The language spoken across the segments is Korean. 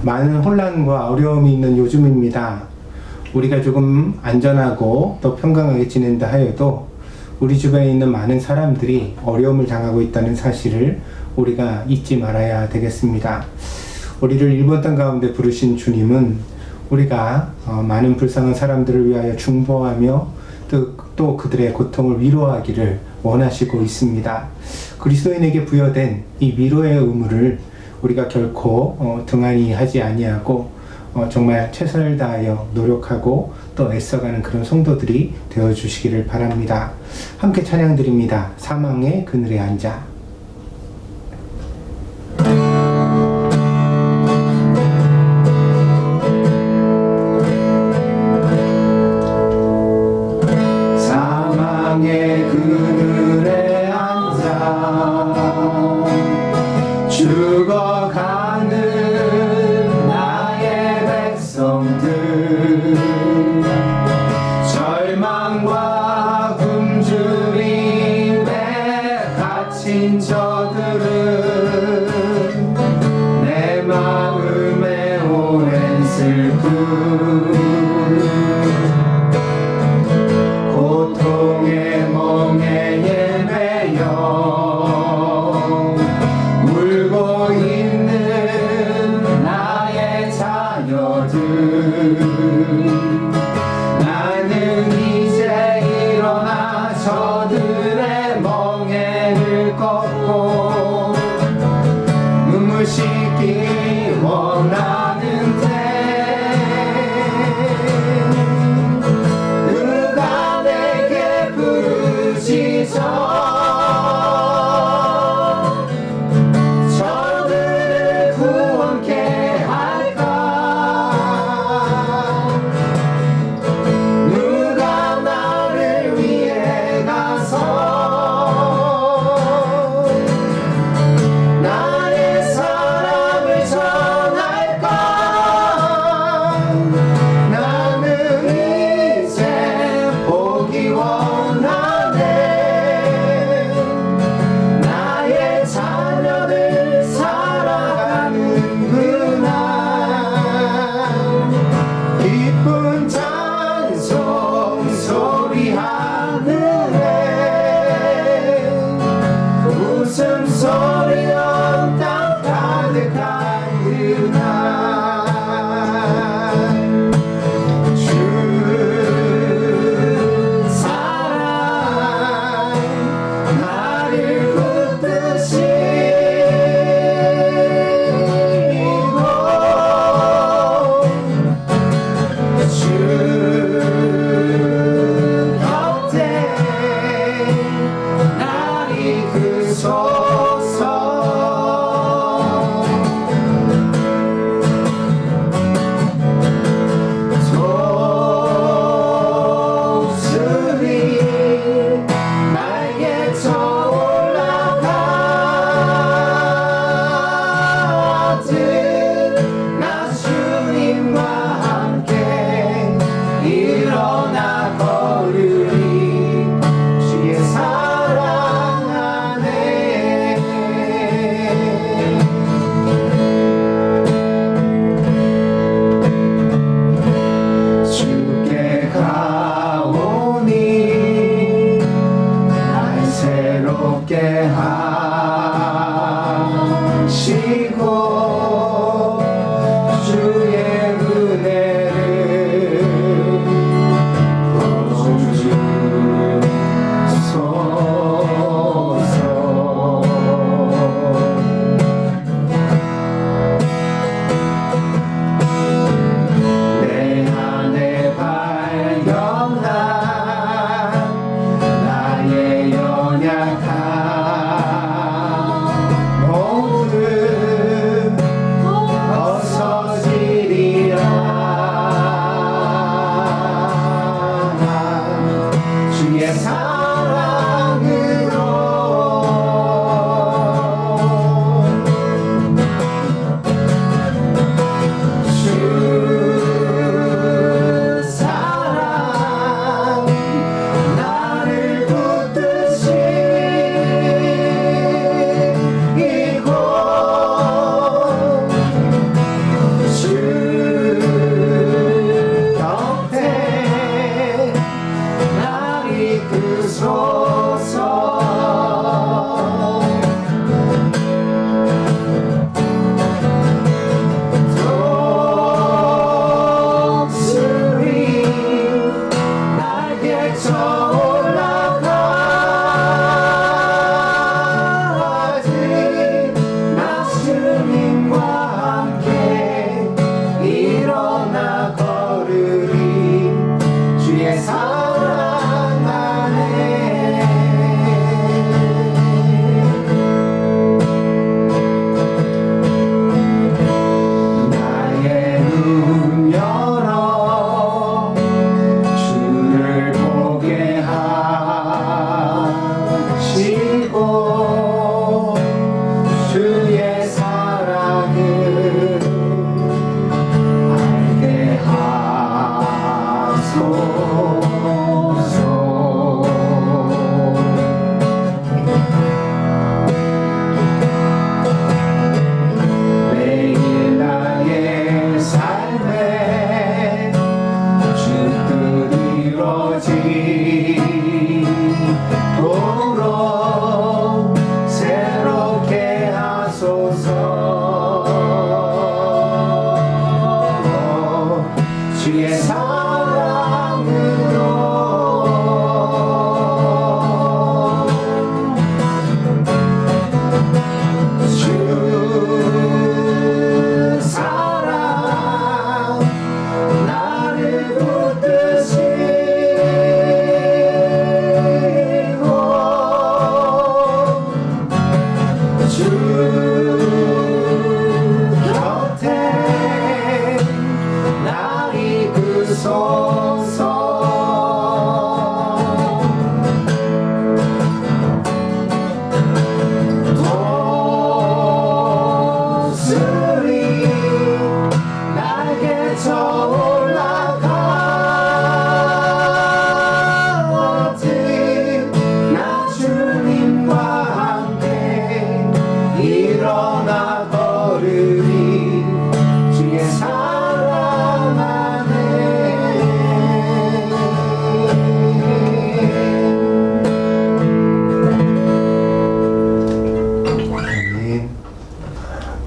많은 혼란과 어려움이 있는 요즘입니다. 우리가 조금 안전하고 또 평강하게 지낸다 하여도 우리 주변에 있는 많은 사람들이 어려움을 당하고 있다는 사실을 우리가 잊지 말아야 되겠습니다. 우리를 일본 땅 가운데 부르신 주님은 우리가 많은 불쌍한 사람들을 위하여 중보하며 또 그들의 고통을 위로하기를 원하시고 있습니다. 그리스도인에게 부여된 이 위로의 의무를 우리가 결코 등한히 하지 아니하고 정말 최선을 다하여 노력하고 또 애써가는 그런 성도들이 되어주시기를 바랍니다. 함께 찬양드립니다. 사망의 그늘에 앉아. 사망의 그늘에 앉아 죽어가는 나의 백성들, 절망과 굶주림에 갇힌 저들은 내 마음에 오랜 슬픔, 고통의 멍에에 매여 울고 있는 나의 자녀들, 나는 이제 일어나 저들의 멍에를 꺾고 눈물 씻기 원하는데 누가 내게 부르시죠. 저들을 구원케 할까.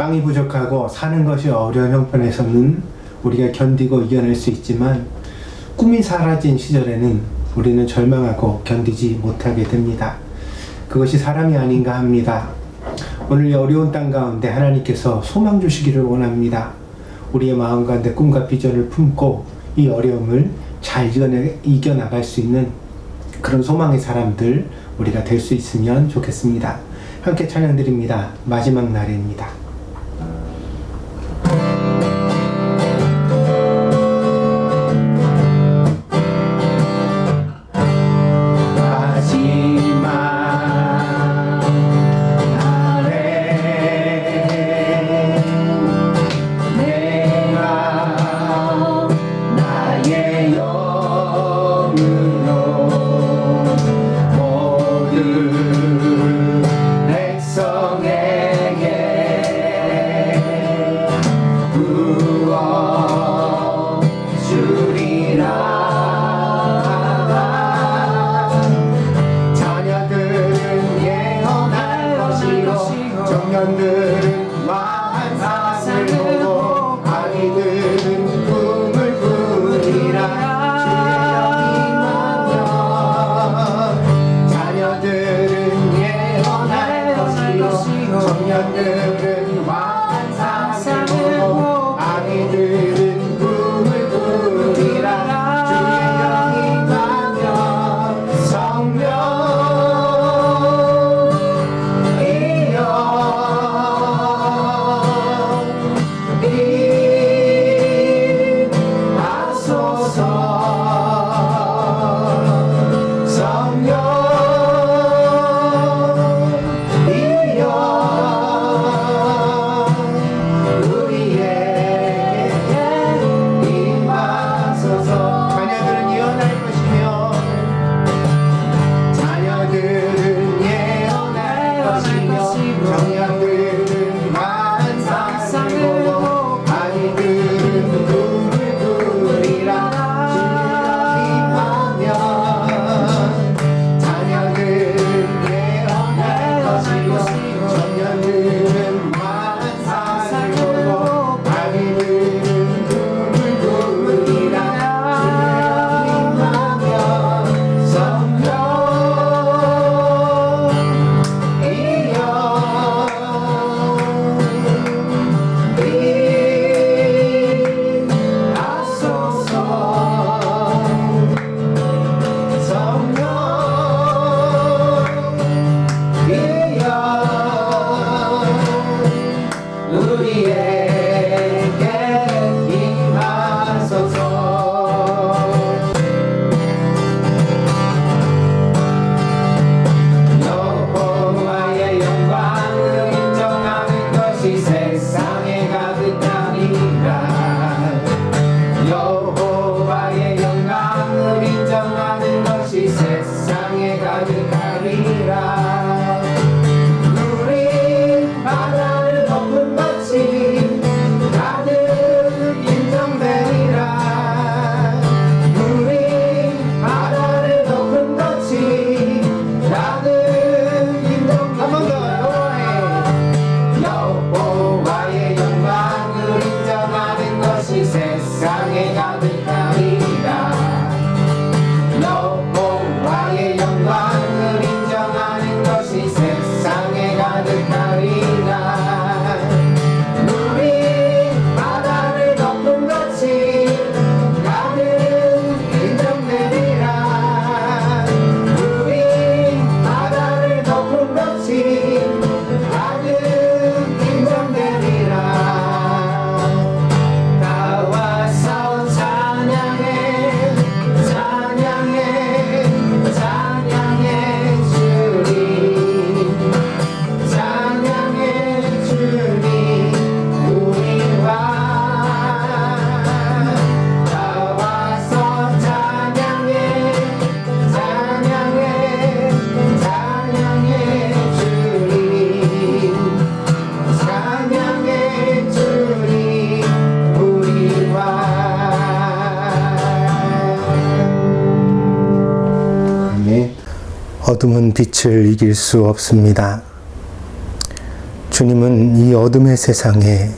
땅이 부족하고 사는 것이 어려운 형편에서는 우리가 견디고 이겨낼 수 있지만 꿈이 사라진 시절에는 우리는 절망하고 견디지 못하게 됩니다. 그것이 사람이 아닌가 합니다. 오늘 이 어려운 땅 가운데 하나님께서 소망 주시기를 원합니다. 우리의 마음 가운데 꿈과 비전을 품고 이 어려움을 잘 이겨나갈 수 있는 그런 소망의 사람들 우리가 될 수 있으면 좋겠습니다. 함께 찬양드립니다. 마지막 날입니다. 청년들은 망한 상을 보고 아기들은 꿈을 꾸리라. 주의 영이 임하면 자녀들은 예언할 것이요 청년들은 망한 상을 보고 아기들은 꿈을 꾸리라. 주의 영이 임하면 성령 어둠은 빛을 이길 수 없습니다. 주님은 이 어둠의 세상에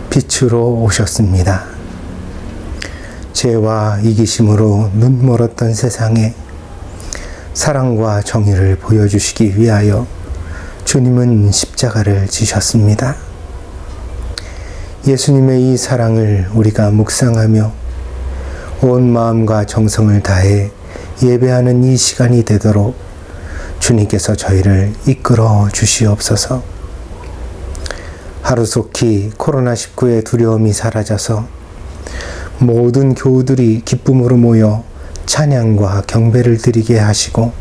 빛으로 오셨습니다. 죄와 이기심으로 눈멀었던 세상에 사랑과 정의를 보여주시기 위하여 주님은 십자가를 지셨습니다. 예수님의 이 사랑을 우리가 묵상하며 온 마음과 정성을 다해 예배하는 이 시간이 되도록 주님께서 저희를 이끌어 주시옵소서. 하루속히 코로나19의 두려움이 사라져서 모든 교우들이 기쁨으로 모여 찬양과 경배를 드리게 하시고,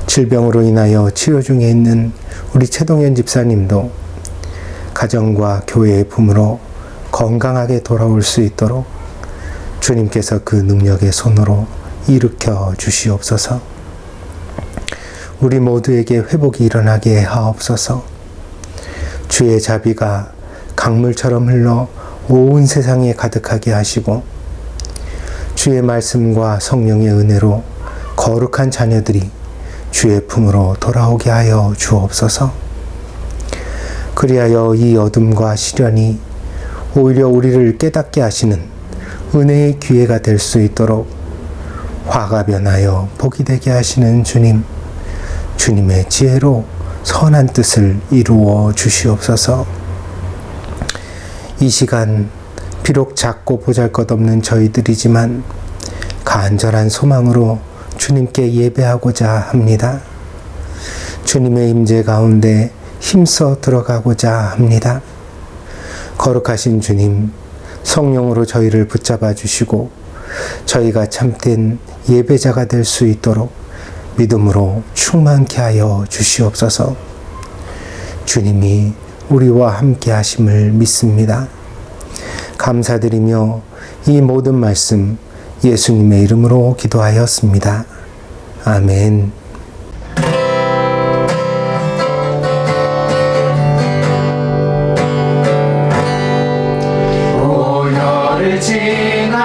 질병으로 인하여 치료 중에 있는 우리 최동현 집사님도 가정과 교회의 품으로 건강하게 돌아올 수 있도록 주님께서 그 능력의 손으로 일으켜 주시옵소서. 우리 모두에게 회복이 일어나게 하옵소서. 주의 자비가 강물처럼 흘러 온 세상에 가득하게 하시고, 주의 말씀과 성령의 은혜로 거룩한 자녀들이 주의 품으로 돌아오게 하여 주옵소서. 그리하여 이 어둠과 시련이 오히려 우리를 깨닫게 하시는 은혜의 기회가 될 수 있도록 화가 변하여 복이 되게 하시는 주님, 주님의 지혜로 선한 뜻을 이루어 주시옵소서. 이 시간 비록 작고 보잘것없는 저희들이지만 간절한 소망으로 주님께 예배하고자 합니다. 주님의 임재 가운데 힘써 들어가고자 합니다. 거룩하신 주님, 성령으로 저희를 붙잡아 주시고 저희가 참된 예배자가 될 수 있도록 믿음으로 충만케 하여 주시옵소서. 주님이 우리와 함께 하심을 믿습니다. 감사드리며 이 모든 말씀 예수님의 이름으로 기도하였습니다. 아멘. 오열을 지나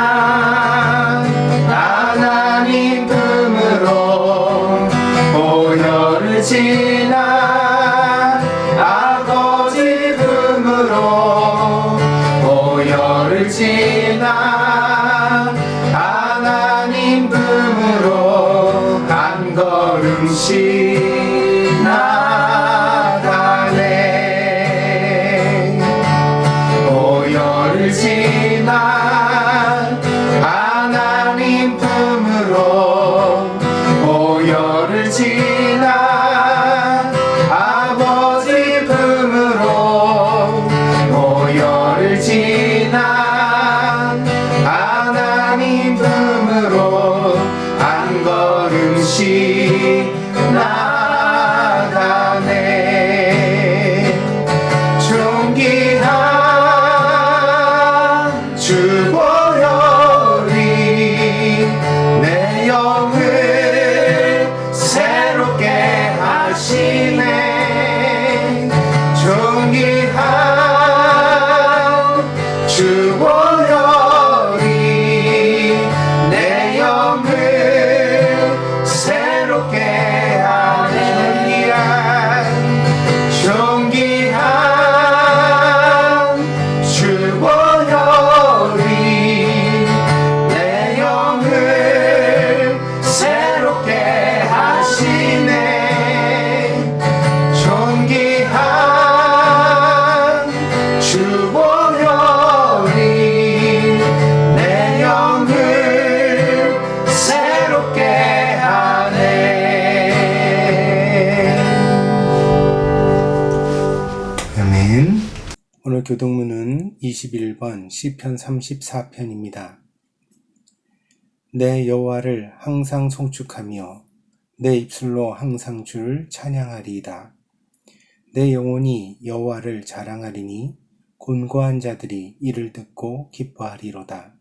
하나님 품으로, 오열을 지나 아버지 품으로, 오열을 지나 하나님 품으로 한 걸음씩 나가네. 오열을 지나 하나님 품으로, 오열을 지나 아버지 품으로, 오열을 지나 하나님 품으로 한 걸음씩 나가네. 존귀한 주 보혈이 내 영을 새롭게 하시네. 존귀한 주 보혈이 내 영을 새롭게 하네. 존귀한 주 보혈이 내 영을 새롭게 하시네. 존귀한 주 보혈이 내 영을 새롭게 하네. 아멘. 오늘 교동문은 21번 시편 34편입니다. 내 여호와를 항상 송축하며 내 입술로 항상 주를 찬양하리이다. 내 영혼이 여호와를 자랑하리니 곤고한 자들이 이를 듣고 기뻐하리로다.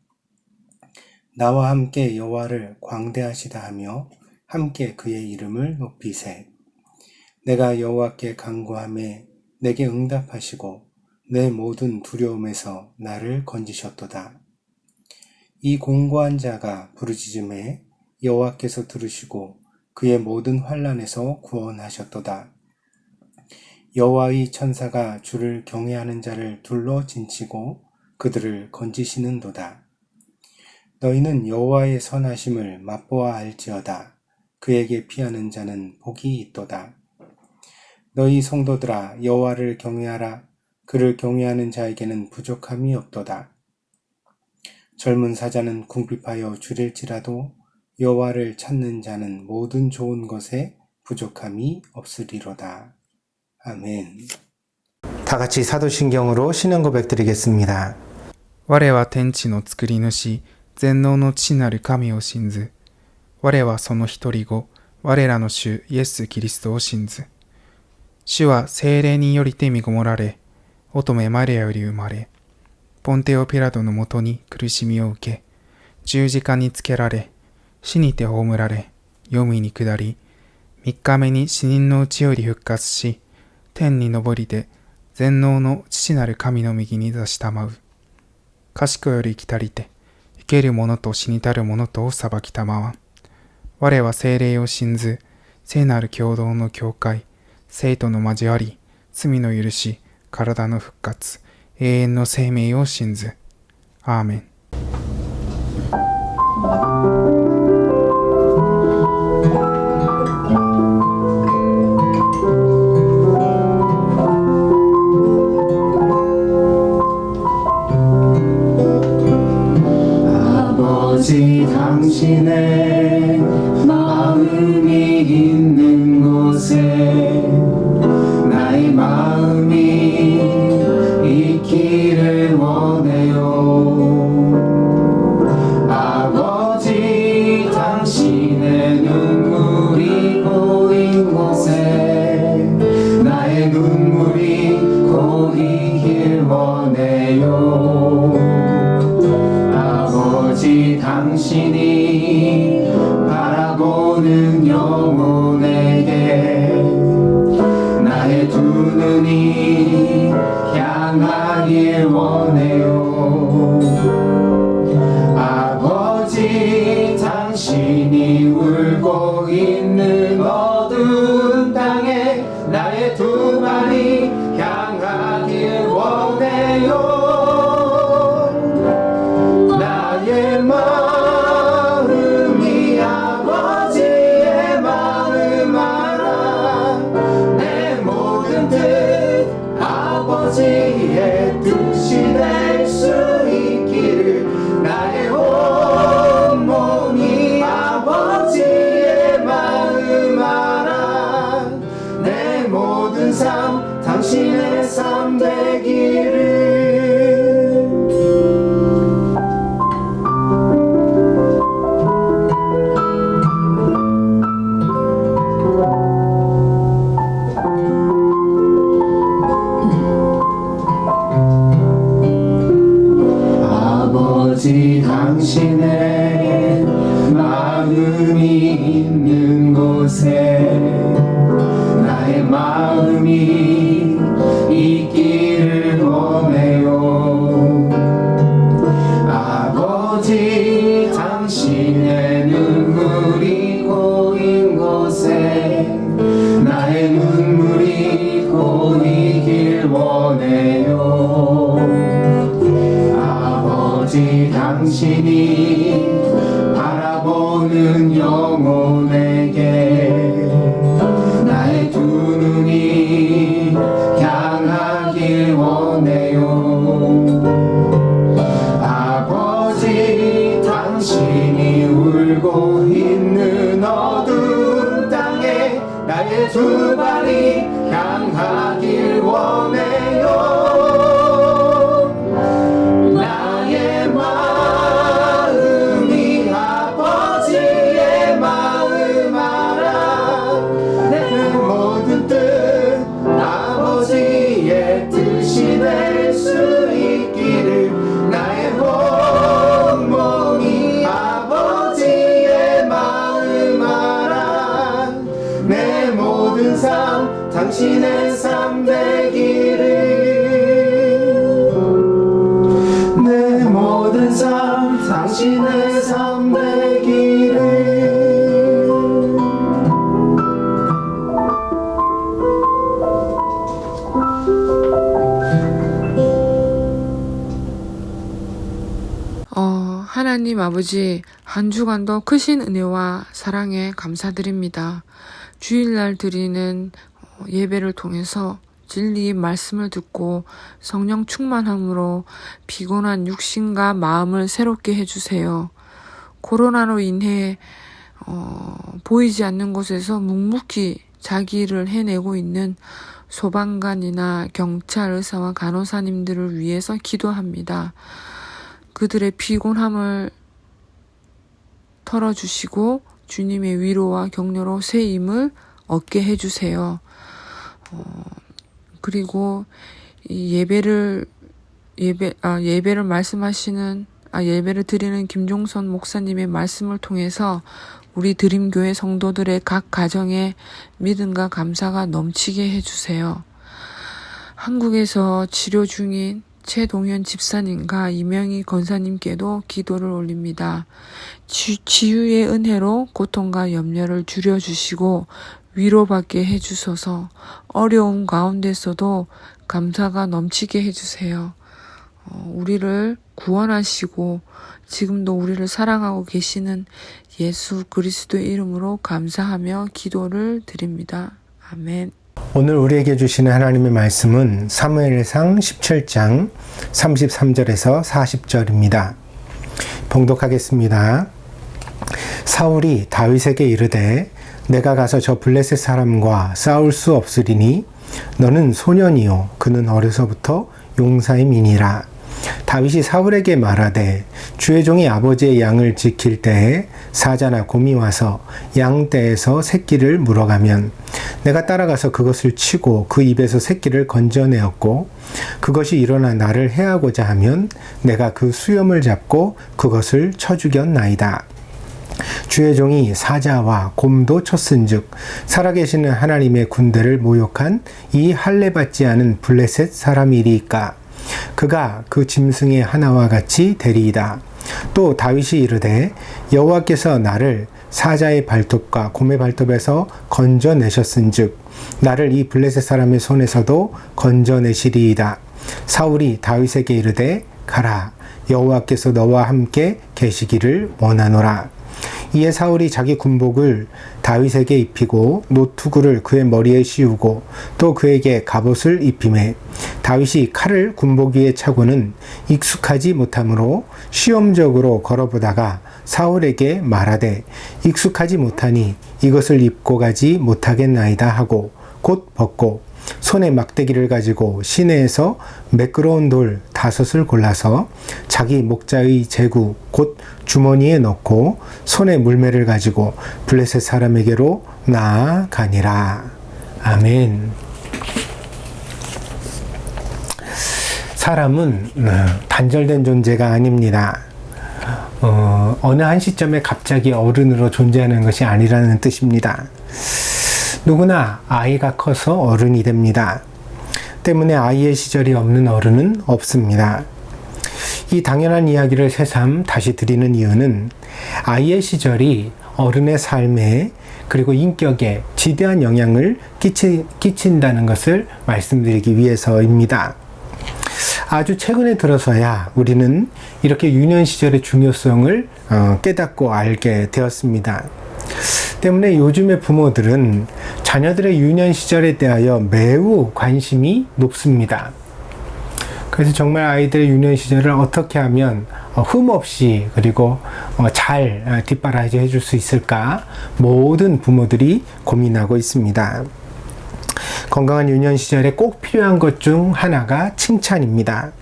나와 함께 여호와를 광대하시다 하며 함께 그의 이름을 높이세. 내가 여호와께 간구하매 내게 응답하시고 내 모든 두려움에서 나를 건지셨도다. 이 공고한 자가 부르짖음에 여호와께서 들으시고 그의 모든 환난에서 구원하셨도다. 여호와의 천사가 주를 경외하는 자를 둘러 진치고 그들을 건지시는도다. 너희는 여호와의 선하심을 맛보아 알지어다. 그에게 피하는 자는 복이 있도다. 너희 성도들아 여호와를 경외하라. 그를 경외하는 자에게는 부족함이 없도다. 젊은 사자는 궁핍하여 줄일지라도 여호와를 찾는 자는 모든 좋은 것에 부족함이 없으리로다. 아멘. 다 같이 사도신경으로 신앙 고백 드리겠습니다. 我は天地の作り主、全能の父なる神を信ず。我はその一人子、我らの主イエス・キリストを信ず。主は聖霊によりて身ごもられ、乙女マリアより生まれ、ポンテオ・ピラトのもとに苦しみを受け、十字架につけられ、死にて葬られ、黄泉に下り、三日目に死人のうちより復活し、天に昇りて、全能の父なる神の右に座したまう。賢より来たりて、生ける者と死にたる者とを裁きたまわん。我は聖霊を信ず、聖なる共同の教会、聖徒の交わり、罪の許し、体の復活、永遠の生命を信ず。アーメン。아버지 당신의 마음이 있는 곳에 나의 마음이 있기를 원해요. 아버지 당신의 눈물이 고인 곳에 나의 눈물이 고이길 원해요. 아버지 당신이 바라보는 영혼에게 나의 두 눈이 향하길 원해요. 아버지 당신이 울고 있는 어두운 땅에 나의 두 발이 향하길 원해요. 나의 마음이 아버지의 마음 알아. 내 모든 뜻 아버지의 뜻이 될 수 있기를. 나의 온몸이 아버지의 마음 알아. 내 모든 삶 당신의 삶 되기를. 아버지 당신의 마음이 있는 곳에 나의 마음이 있기를 원해요. 아버지 당신의 눈물이 고인 곳에 나의 눈물이 고이길 원해요. 아버지 당신이 바라보는 영혼에게 나의 두 눈이 향하길 원해요. 아버지 당신이 울고 있는 어두운 땅에 나의 두 발이 향하길 원해요. 나의 마음이 아버지의 마음 알아. 내 모든 뜻 아버지의 뜻이 될 수 있기를. 나의 온몸이 아버지의 마음 알아. 내 모든 삶 당신의 삶 되기를. 내 모든 삶 당신의 삶 되기를. 하나님 아버지, 한 주간도 크신 은혜와 사랑에 감사드립니다. 주일날 드리는 예배를 통해서 진리의 말씀을 듣고 성령 충만함으로 피곤한 육신과 마음을 새롭게 해주세요. 코로나로 인해 보이지 않는 곳에서 묵묵히 자기 일을 해내고 있는 소방관이나 경찰, 의사와 간호사님들을 위해서 기도합니다. 그들의 피곤함을 털어주시고 주님의 위로와 격려로 새 힘을 얻게 해주세요. 그리고 이 예배를 드리는 김종선 목사님의 말씀을 통해서 우리 드림교회 성도들의 각 가정에 믿음과 감사가 넘치게 해주세요. 한국에서 치료 중인 최동현 집사님과 이명희 권사님께도 기도를 올립니다. 치유의 은혜로 고통과 염려를 줄여주시고 위로받게 해주셔서 어려움 가운데서도 감사가 넘치게 해주세요. 우리를 구원하시고 지금도 우리를 사랑하고 계시는 예수 그리스도의 이름으로 감사하며 기도를 드립니다. 아멘. 오늘 우리에게 주시는 하나님의 말씀은 사무엘상 17장 33절에서 40절입니다. 봉독하겠습니다. 사울이 다윗에게 이르되 내가 가서 저 블레셋 사람과 싸울 수 없으리니 너는 소년이요 그는 어려서부터 용사임이니라. 다윗이 사울에게 말하되 주의 종이 아버지의 양을 지킬 때에 사자나 곰이 와서 양떼에서 새끼를 물어가면 내가 따라가서 그것을 치고 그 입에서 새끼를 건져내었고 그것이 일어나 나를 해하고자 하면 내가 그 수염을 잡고 그것을 쳐 죽였나이다. 주의 종이 사자와 곰도 쳤은즉 살아계시는 하나님의 군대를 모욕한 이 할례받지 않은 블레셋 사람이리까. 그가 그 짐승의 하나와 같이 되리이다. 또 다윗이 이르되 여호와께서 나를 사자의 발톱과 곰의 발톱에서 건져내셨은즉 나를 이 블레셋 사람의 손에서도 건져내시리이다. 사울이 다윗에게 이르되 가라, 여호와께서 너와 함께 계시기를 원하노라. 이에 사울이 자기 군복을 다윗에게 입히고 노투구를 그의 머리에 씌우고 또 그에게 갑옷을 입히매 다윗이 칼을 군복 위에 차고는 익숙하지 못하므로 시험적으로 걸어보다가 사울에게 말하되 익숙하지 못하니 이것을 입고 가지 못하겠나이다 하고 곧 벗고 손에 막대기를 가지고 시내에서 매끄러운 돌 5을 골라서 자기 목자의 제구 곧 주머니에 넣고 손에 물매를 가지고 블레셋 사람에게로 나아가니라. 아멘. 사람은 단절된 존재가 아닙니다. 어느 한 시점에 갑자기 어른으로 존재하는 것이 아니라는 뜻입니다. 누구나 아이가 커서 어른이 됩니다. 때문에 아이의 시절이 없는 어른은 없습니다. 이 당연한 이야기를 새삼 다시 드리는 이유는 아이의 시절이 어른의 삶에 그리고 인격에 지대한 영향을 끼친다는 것을 말씀드리기 위해서입니다. 아주 최근에 들어서야 우리는 이렇게 유년 시절의 중요성을 깨닫고 알게 되었습니다. 때문에 요즘의 부모들은 자녀들의 유년 시절에 대하여 매우 관심이 높습니다. 그래서 정말 아이들의 유년 시절을 어떻게 하면 흠없이 그리고 잘 뒷바라지 해줄 수 있을까 모든 부모들이 고민하고 있습니다. 건강한 유년 시절에 꼭 필요한 것 중 하나가 칭찬입니다.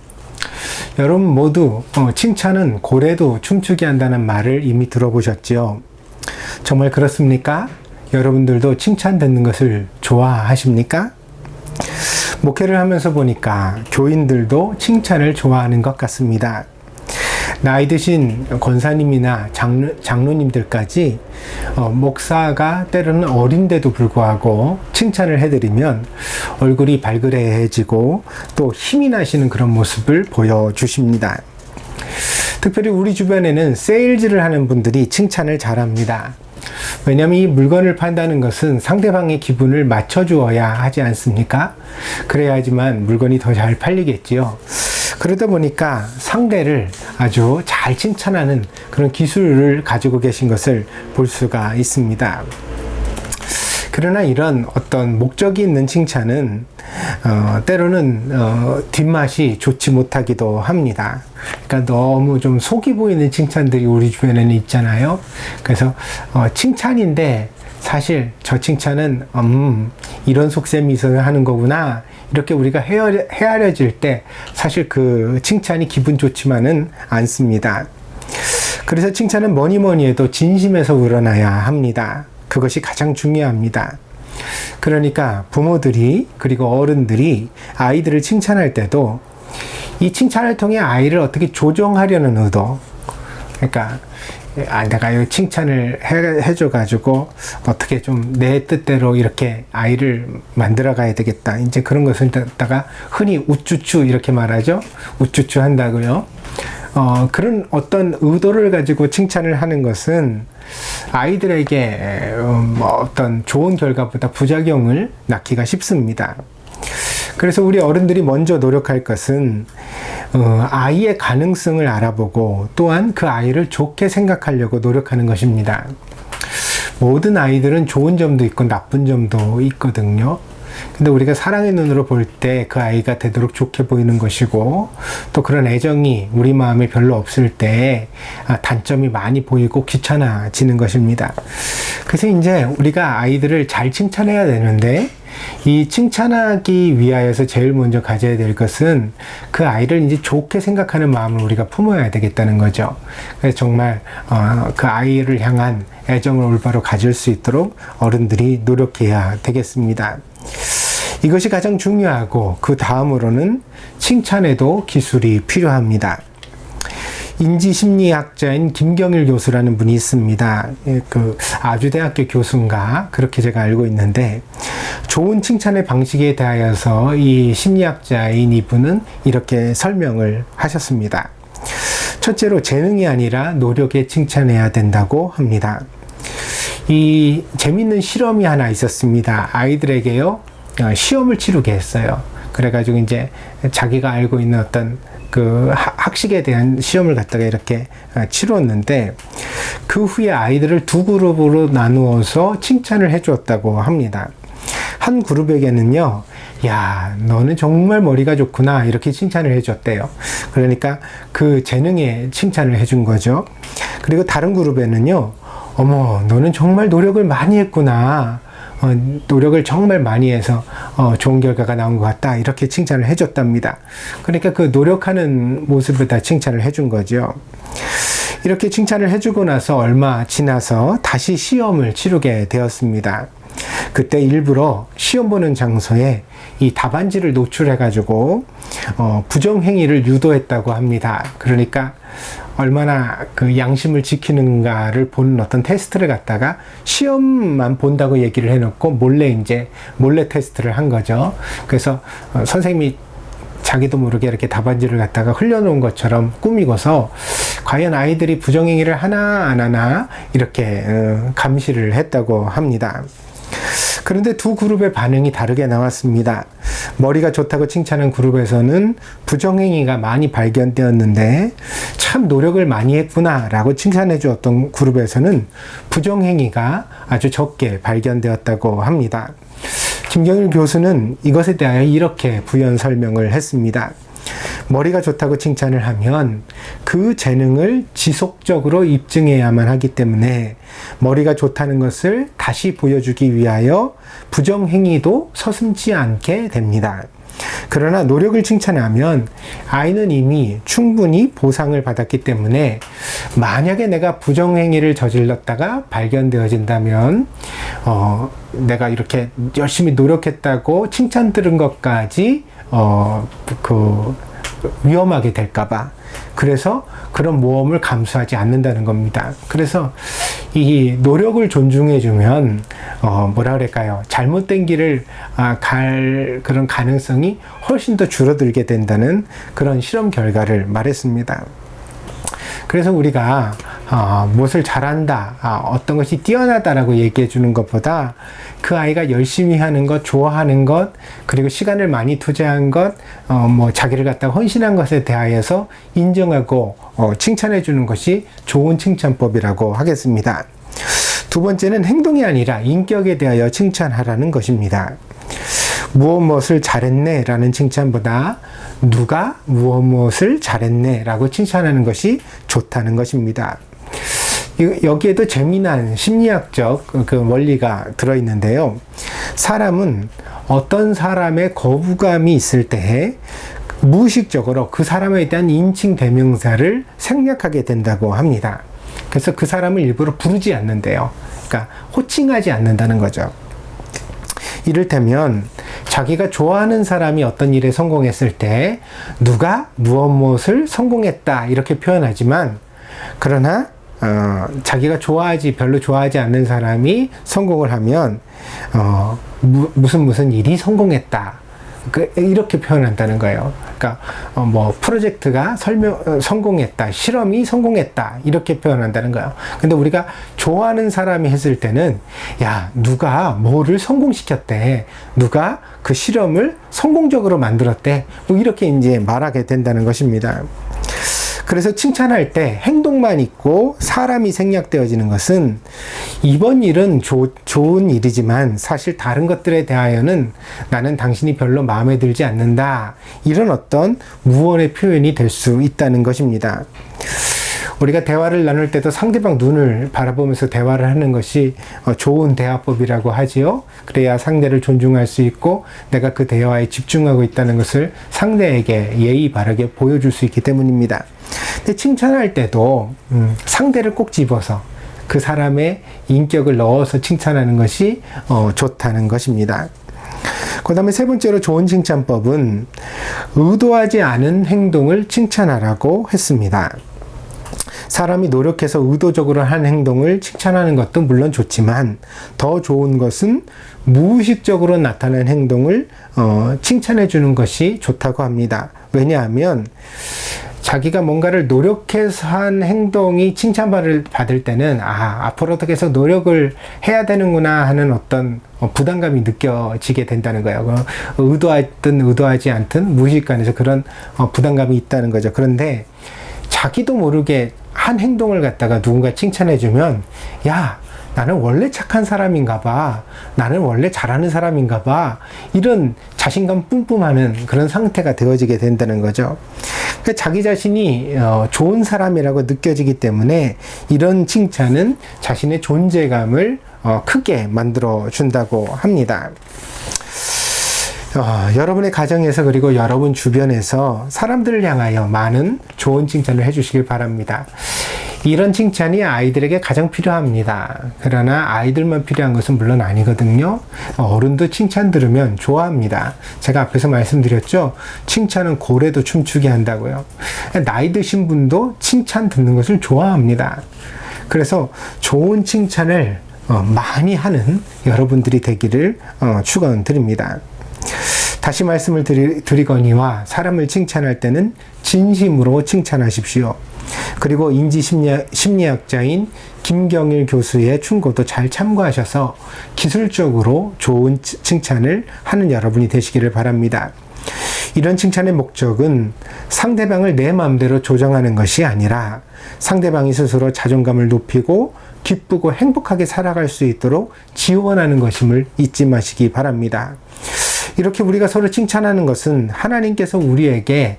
여러분 모두 칭찬은 고래도 춤추게 한다는 말을 이미 들어보셨죠? 정말 그렇습니까? 여러분들도 칭찬 듣는 것을 좋아하십니까? 목회를 하면서 보니까 교인들도 칭찬을 좋아하는 것 같습니다. 나이 드신 권사님이나 장로님들까지 목사가 때로는 어린데도 불구하고 칭찬을 해드리면 얼굴이 발그레해지고 또 힘이 나시는 그런 모습을 보여주십니다. 특별히 우리 주변에는 세일즈를 하는 분들이 칭찬을 잘합니다. 왜냐하면 이 물건을 판다는 것은 상대방의 기분을 맞춰주어야 하지 않습니까? 그래야지만 물건이 더 잘 팔리겠지요. 그러다 보니까 상대를 아주 잘 칭찬하는 그런 기술을 가지고 계신 것을 볼 수가 있습니다. 그러나 이런 어떤 목적이 있는 칭찬은 때로는 뒷맛이 좋지 못하기도 합니다. 그러니까 너무 좀 속이 보이는 칭찬들이 우리 주변에는 있잖아요. 그래서 칭찬인데 사실 저 칭찬은 이런 속셈이 있어서 하는 거구나, 이렇게 우리가 헤아려질 때 사실 그 칭찬이 기분 좋지만은 않습니다. 그래서 칭찬은 뭐니 해도 진심에서 우러나야 합니다. 그것이 가장 중요합니다. 그러니까 부모들이 그리고 어른들이 아이들을 칭찬할 때도 이 칭찬을 통해 아이를 어떻게 조정하려는 의도, 그러니까 내가 이 칭찬을 해줘가지고 어떻게 좀 내 뜻대로 이렇게 아이를 만들어 가야 되겠다, 이제 그런 것을 갖다가 흔히 우쭈쭈 이렇게 말하죠. 우쭈쭈 한다고요. 그런 어떤 의도를 가지고 칭찬을 하는 것은 아이들에게 어떤 좋은 결과보다 부작용을 낳기가 쉽습니다. 그래서 우리 어른들이 먼저 노력할 것은 아이의 가능성을 알아보고 또한 그 아이를 좋게 생각하려고 노력하는 것입니다. 모든 아이들은 좋은 점도 있고 나쁜 점도 있거든요. 근데 우리가 사랑의 눈으로 볼 때 그 아이가 되도록 좋게 보이는 것이고, 또 그런 애정이 우리 마음에 별로 없을 때 단점이 많이 보이고 귀찮아지는 것입니다. 그래서 이제 우리가 아이들을 잘 칭찬해야 되는데, 이 칭찬하기 위하여서 제일 먼저 가져야 될 것은 그 아이를 이제 좋게 생각하는 마음을 우리가 품어야 되겠다는 거죠. 그래서 정말 그 아이를 향한 애정을 올바로 가질 수 있도록 어른들이 노력해야 되겠습니다. 이것이 가장 중요하고, 그 다음으로는 칭찬에도 기술이 필요합니다. 인지심리학자인 김경일 교수라는 분이 있습니다. 그 아주대학교 교수인가 그렇게 제가 알고 있는데, 좋은 칭찬의 방식에 대하여서 이 심리학자인 이분은 이렇게 설명을 하셨습니다. 첫째로 재능이 아니라 노력에 칭찬해야 된다고 합니다. 이 재밌는 실험이 하나 있었습니다. 아이들에게요, 시험을 치르게 했어요. 그래가지고 이제 자기가 알고 있는 어떤 그 학식에 대한 시험을 갖다가 이렇게 치렀는데, 그 후에 아이들을 두 그룹으로 나누어서 칭찬을 해 주었다고 합니다. 한 그룹에게는요, 야, 너는 정말 머리가 좋구나, 이렇게 칭찬을 해줬대요. 그러니까 그 재능에 칭찬을 해준 거죠. 그리고 다른 그룹에는요, 어머, 너는 정말 노력을 많이 했구나, 노력을 정말 많이 해서 좋은 결과가 나온 것 같다, 이렇게 칭찬을 해줬답니다. 그러니까 그 노력하는 모습을 다 칭찬을 해준 거죠. 이렇게 칭찬을 해주고 나서 얼마 지나서 다시 시험을 치르게 되었습니다. 그때 일부러 시험 보는 장소에 이 답안지를 노출해가지고 부정행위를 유도했다고 합니다. 그러니까 얼마나 그 양심을 지키는가를 보는 어떤 테스트를 갖다가 시험만 본다고 얘기를 해놓고 몰래 테스트를 한 거죠. 그래서 선생님이 자기도 모르게 이렇게 답안지를 갖다가 흘려놓은 것처럼 꾸미고서 과연 아이들이 부정행위를 하나 안 하나 이렇게 감시를 했다고 합니다. 그런데 두 그룹의 반응이 다르게 나왔습니다. 머리가 좋다고 칭찬한 그룹에서는 부정행위가 많이 발견되었는데, 참 노력을 많이 했구나 라고 칭찬해 주었던 그룹에서는 부정행위가 아주 적게 발견되었다고 합니다. 김경일 교수는 이것에 대하여 이렇게 부연 설명을 했습니다. 머리가 좋다고 칭찬을 하면 그 재능을 지속적으로 입증해야만 하기 때문에 머리가 좋다는 것을 다시 보여주기 위하여 부정행위도 서슴지 않게 됩니다. 그러나 노력을 칭찬하면 아이는 이미 충분히 보상을 받았기 때문에 만약에 내가 부정행위를 저질렀다가 발견되어진다면 내가 이렇게 열심히 노력했다고 칭찬 들은 것까지 위험하게 될까봐, 그래서 그런 모험을 감수하지 않는다는 겁니다. 그래서 이 노력을 존중해주면 뭐라 그럴까요? 잘못된 길을 갈 그런 가능성이 훨씬 더 줄어들게 된다는 그런 실험 결과를 말했습니다. 그래서 우리가 무엇을 잘한다, 어떤 것이 뛰어나다라고 얘기해 주는 것보다 그 아이가 열심히 하는 것, 좋아하는 것, 그리고 시간을 많이 투자한 것, 자기를 갖다가 헌신한 것에 대하여서 인정하고 칭찬해 주는 것이 좋은 칭찬법이라고 하겠습니다. 두 번째는 행동이 아니라 인격에 대하여 칭찬하라는 것입니다. 무엇을 잘했네 라는 칭찬보다 누가 무엇을 잘했네 라고 칭찬하는 것이 좋다는 것입니다. 여기에도 재미난 심리학적 그 원리가 들어있는데요. 사람은 어떤 사람의 거부감이 있을 때 무의식적으로 그 사람에 대한 인칭 대명사를 생략하게 된다고 합니다. 그래서 그 사람을 일부러 부르지 않는데요. 그러니까 호칭하지 않는다는 거죠. 이를테면 자기가 좋아하는 사람이 어떤 일에 성공했을 때 누가 무엇을 성공했다 이렇게 표현하지만, 그러나 자기가 별로 좋아하지 않는 사람이 성공을 하면 무슨 일이 성공했다 이렇게 표현한다는 거예요. 그러니까 프로젝트가 성공했다, 실험이 성공했다 이렇게 표현한다는 거예요. 근데 우리가 좋아하는 사람이 했을 때는 야, 누가 뭐를 성공시켰대, 누가 그 실험을 성공적으로 만들었대, 이렇게 이제 말하게 된다는 것입니다. 그래서 칭찬할 때 행동만 있고 사람이 생략되어지는 것은 이번 일은 좋은 일이지만 사실 다른 것들에 대하여는 나는 당신이 별로 마음에 들지 않는다, 이런 어떤 무언의 표현이 될 수 있다는 것입니다. 우리가 대화를 나눌 때도 상대방 눈을 바라보면서 대화를 하는 것이 좋은 대화법이라고 하지요. 그래야 상대를 존중할 수 있고 내가 그 대화에 집중하고 있다는 것을 상대에게 예의 바르게 보여줄 수 있기 때문입니다. 근데 칭찬할 때도 상대를 꼭 집어서 그 사람의 인격을 넣어서 칭찬하는 것이 좋다는 것입니다. 그 다음에 세 번째로 좋은 칭찬법은 의도하지 않은 행동을 칭찬하라고 했습니다. 사람이 노력해서 의도적으로 한 행동을 칭찬하는 것도 물론 좋지만 더 좋은 것은 무의식적으로 나타난 행동을 칭찬해 주는 것이 좋다고 합니다. 왜냐하면 자기가 뭔가를 노력해서 한 행동이 칭찬받을 때는 앞으로도 계속 노력을 해야 되는구나 하는 어떤 부담감이 느껴지게 된다는 거예요. 의도하든 의도하지 않든 무의식간에서 그런 부담감이 있다는 거죠. 그런데 자기도 모르게 한 행동을 갖다가 누군가 칭찬해주면 야, 나는 원래 착한 사람인가 봐, 나는 원래 잘하는 사람인가 봐, 이런 자신감 뿜뿜하는 그런 상태가 되어지게 된다는 거죠. 자기 자신이 좋은 사람이라고 느껴지기 때문에 이런 칭찬은 자신의 존재감을 크게 만들어 준다고 합니다. 여러분의 가정에서 그리고 여러분 주변에서 사람들을 향하여 많은 좋은 칭찬을 해주시길 바랍니다. 이런 칭찬이 아이들에게 가장 필요합니다. 그러나 아이들만 필요한 것은 물론 아니거든요. 어른도 칭찬 들으면 좋아합니다. 제가 앞에서 말씀드렸죠. 칭찬은 고래도 춤추게 한다고요. 나이 드신 분도 칭찬 듣는 것을 좋아합니다. 그래서 좋은 칭찬을 많이 하는 여러분들이 되기를 축원드립니다. 다시 말씀을 드리거니와 사람을 칭찬할 때는 진심으로 칭찬하십시오. 그리고 인지심리학자인 김경일 교수의 충고도 잘 참고하셔서 기술적으로 좋은 칭찬을 하는 여러분이 되시기를 바랍니다. 이런 칭찬의 목적은 상대방을 내 마음대로 조정하는 것이 아니라 상대방이 스스로 자존감을 높이고 기쁘고 행복하게 살아갈 수 있도록 지원하는 것임을 잊지 마시기 바랍니다. 이렇게 우리가 서로 칭찬하는 것은 하나님께서 우리에게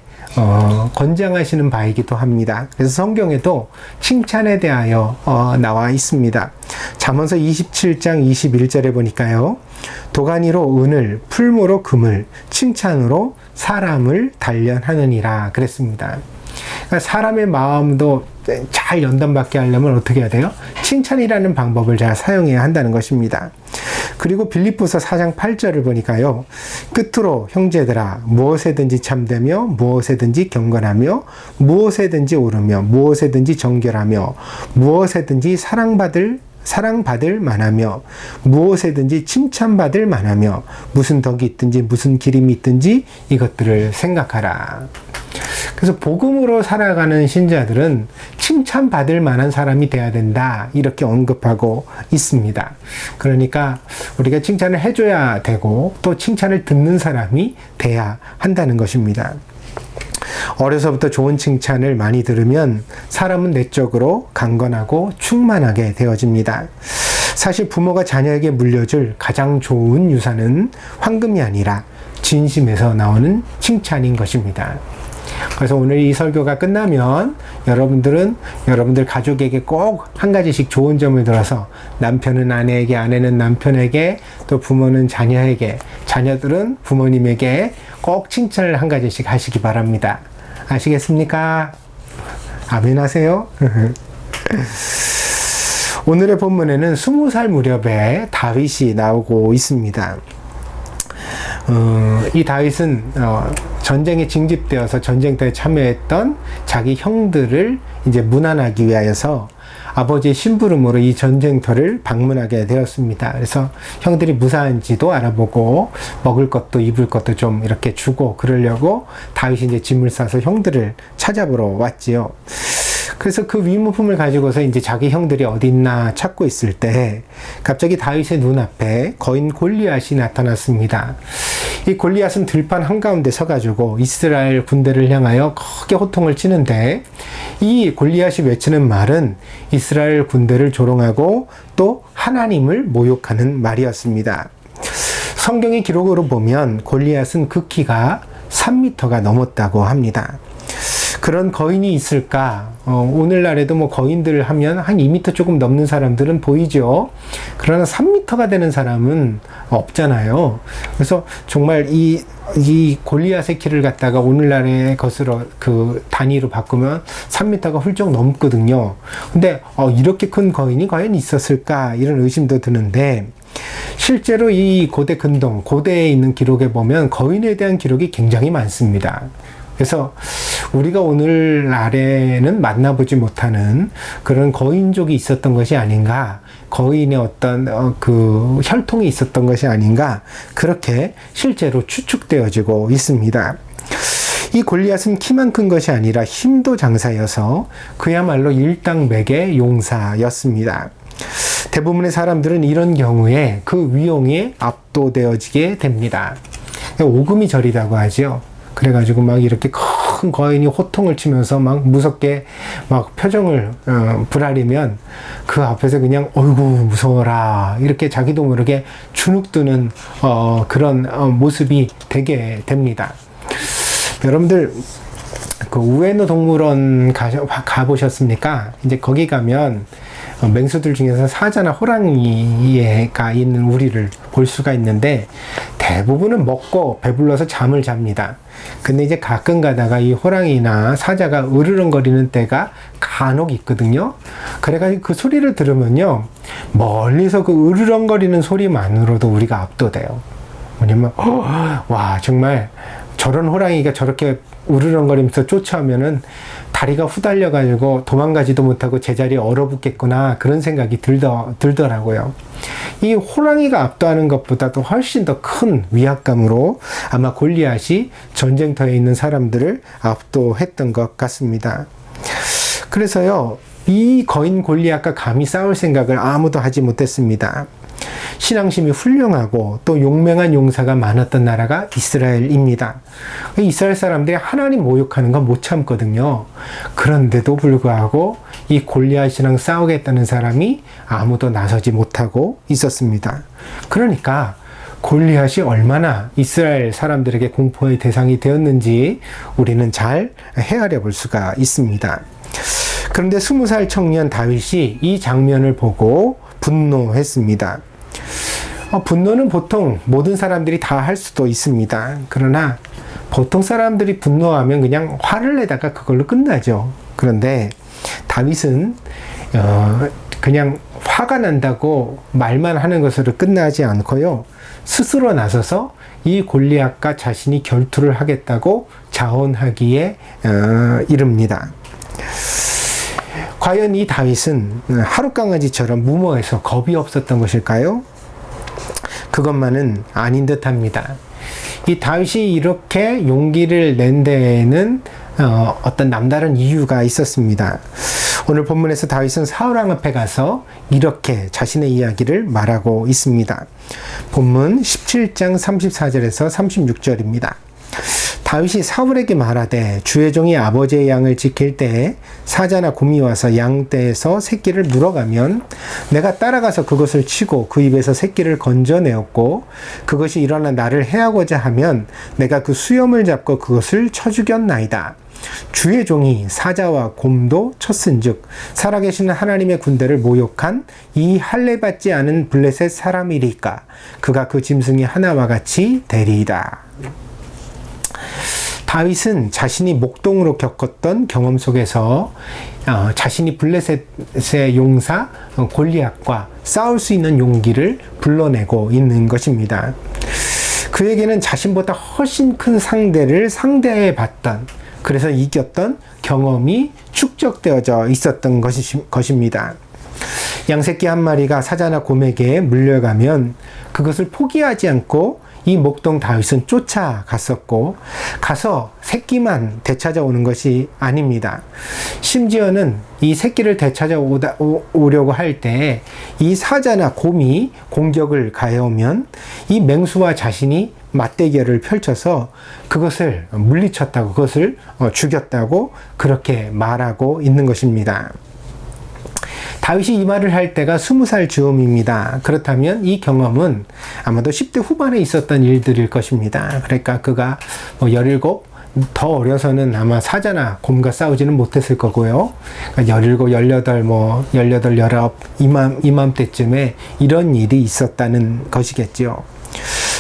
권장하시는 바이기도 합니다. 그래서 성경에도 칭찬에 대하여 나와 있습니다. 잠언서 27장 21절에 보니까요. 도가니로 은을, 풀무로 금을, 칭찬으로 사람을 단련하느니라 그랬습니다. 그러니까 사람의 마음도 잘 연단받게 하려면 어떻게 해야 돼요? 칭찬이라는 방법을 잘 사용해야 한다는 것입니다. 그리고 빌립보서 4장 8절을 보니까요. 끝으로 형제들아 무엇에든지 참되며 무엇에든지 경건하며 무엇에든지 옳으며 무엇에든지 정결하며 무엇에든지 사랑받을 만하며 무엇에든지 칭찬받을 만하며 무슨 덕이 있든지 무슨 기림이 있든지 이것들을 생각하라. 그래서 복음으로 살아가는 신자들은 칭찬받을 만한 사람이 돼야 된다. 이렇게 언급하고 있습니다. 그러니까 우리가 칭찬을 해줘야 되고 또 칭찬을 듣는 사람이 돼야 한다는 것입니다. 어려서부터 좋은 칭찬을 많이 들으면 사람은 내적으로 강건하고 충만하게 되어집니다. 사실 부모가 자녀에게 물려줄 가장 좋은 유산은 황금이 아니라 진심에서 나오는 칭찬인 것입니다. 그래서 오늘 이 설교가 끝나면 여러분들 가족에게 꼭 한 가지씩 좋은 점을 들어서 남편은 아내에게, 아내는 남편에게, 또 부모는 자녀에게, 자녀들은 부모님에게 꼭 칭찬을 한 가지씩 하시기 바랍니다. 아시겠습니까? 아멘 하세요. 오늘의 본문에는 20살 무렵에 다윗이 나오고 있습니다. 이 다윗은 전쟁에 징집되어서 전쟁터에 참여했던 자기 형들을 이제 문안하기 위하여서 아버지의 심부름으로 이 전쟁터를 방문하게 되었습니다. 그래서 형들이 무사한지도 알아보고 먹을 것도 입을 것도 좀 이렇게 주고 그러려고 다윗이 이제 짐을 싸서 형들을 찾아보러 왔지요. 그래서 그 위문품을 가지고서 이제 자기 형들이 어디 있나 찾고 있을 때 갑자기 다윗의 눈앞에 거인 골리앗이 나타났습니다. 이 골리앗은 들판 한가운데 서가지고 이스라엘 군대를 향하여 크게 호통을 치는데 이 골리앗이 외치는 말은 이스라엘 군대를 조롱하고 또 하나님을 모욕하는 말이었습니다. 성경의 기록으로 보면 골리앗은 그 키가 3m가 넘었다고 합니다. 그런 거인이 있을까? 오늘날에도 뭐 거인들을 하면 한 2m 조금 넘는 사람들은 보이죠. 그러나 3m가 되는 사람은 없잖아요. 그래서 정말 이 골리앗의 키를 갖다가 오늘날의 것으로 그 단위로 바꾸면 3m가 훌쩍 넘거든요. 근데 이렇게 큰 거인이 과연 있었을까? 이런 의심도 드는데 실제로 이 고대 근동, 고대에 있는 기록에 보면 거인에 대한 기록이 굉장히 많습니다. 그래서 우리가 오늘날에는 만나보지 못하는 그런 거인족이 있었던 것이 아닌가, 거인의 어떤 그 혈통이 있었던 것이 아닌가, 그렇게 실제로 추측되어지고 있습니다. 이 골리앗은 키만 큰 것이 아니라 힘도 장사여서 그야말로 일당백의 용사였습니다. 대부분의 사람들은 이런 경우에 그 위용에 압도되어지게 됩니다. 오금이 절이라고 하죠. 그래가지고 막 이렇게 큰 거인이 호통을 치면서 막 무섭게 막 표정을 부라리면 그 앞에서 그냥 어이구 무서워라 이렇게 자기도 모르게 주눅드는 그런 모습이 되게 됩니다. 여러분들 그 우에노 동물원 가보셨습니까? 이제 거기 가면 맹수들 중에서 사자나 호랑이가 있는 우리를 볼 수가 있는데 대부분은 먹고 배불러서 잠을 잡니다. 근데 이제 가끔 가다가 이 호랑이나 사자가 으르렁거리는 때가 간혹 있거든요. 그래가지고 그 소리를 들으면요, 멀리서 그 으르렁거리는 소리만으로도 우리가 압도돼요. 뭐냐면 와 정말 저런 호랑이가 저렇게 우르렁거리면서 쫓아오면은 다리가 후달려가지고 도망가지도 못하고 제자리에 얼어붙겠구나, 그런 생각이 들더라고요. 이 호랑이가 압도하는 것보다도 훨씬 더 큰 위압감으로 아마 골리앗이 전쟁터에 있는 사람들을 압도했던 것 같습니다. 그래서요, 이 거인 골리앗과 감히 싸울 생각을 아무도 하지 못했습니다. 신앙심이 훌륭하고 또 용맹한 용사가 많았던 나라가 이스라엘입니다. 이스라엘 사람들이 하나님 모욕하는 건 못 참거든요. 그런데도 불구하고 이 골리앗이랑 싸우겠다는 사람이 아무도 나서지 못하고 있었습니다. 그러니까 골리앗이 얼마나 이스라엘 사람들에게 공포의 대상이 되었는지 우리는 잘 헤아려 볼 수가 있습니다. 그런데 20살 청년 다윗이 이 장면을 보고 분노했습니다. 분노는 보통 모든 사람들이 다 할 수도 있습니다. 그러나 보통 사람들이 분노하면 그냥 화를 내다가 그걸로 끝나죠. 그런데 다윗은 그냥 화가 난다고 말만 하는 것으로 끝나지 않고요, 스스로 나서서 이 골리앗과 자신이 결투를 하겠다고 자언하기에 이릅니다. 과연 이 다윗은 하룻강아지처럼 무모해서 겁이 없었던 것일까요? 그것만은 아닌 듯 합니다. 이 다윗이 이렇게 용기를 낸 데에는 어떤 남다른 이유가 있었습니다. 오늘 본문에서 다윗은 사울왕 앞에 가서 이렇게 자신의 이야기를 말하고 있습니다. 본문 17장 34절에서 36절입니다. 다윗이 사울에게 말하되 주의 종이 아버지의 양을 지킬 때에 사자나 곰이 와서 양떼에서 새끼를 물어가면 내가 따라가서 그것을 치고 그 입에서 새끼를 건져내었고 그것이 일어나 나를 해하고자 하면 내가 그 수염을 잡고 그것을 쳐 죽였나이다. 주의 종이 사자와 곰도 쳤은즉 살아계시는 하나님의 군대를 모욕한 이 할례받지 않은 블레셋 사람이리까 그가 그 짐승이 하나와 같이 되리이다. 다윗은 자신이 목동으로 겪었던 경험 속에서 자신이 블레셋의 용사 골리앗과 싸울 수 있는 용기를 불러내고 있는 것입니다. 그에게는 자신보다 훨씬 큰 상대를 상대해 봤던, 그래서 이겼던 경험이 축적되어져 있었던 것입니다. 양새끼 한 마리가 사자나 곰에게 물려가면 그것을 포기하지 않고 이 목동 다윗은 쫓아갔었고 가서 새끼만 되찾아오는 것이 아닙니다. 심지어는 이 새끼를 되찾아오려고 할 때 이 사자나 곰이 공격을 가해오면 이 맹수와 자신이 맞대결을 펼쳐서 그것을 물리쳤다고, 그것을 죽였다고 그렇게 말하고 있는 것입니다. 다윗이 이 말을 할 때가 20살 즈음입니다. 그렇다면 이 경험은 아마도 10대 후반에 있었던 일들일 것입니다. 그러니까 그가 17, 더 어려서는 아마 사자나 곰과 싸우지는 못했을 거고요. 그러니까 17, 18, 19 이맘때쯤에 이런 일이 있었다는 것이겠죠.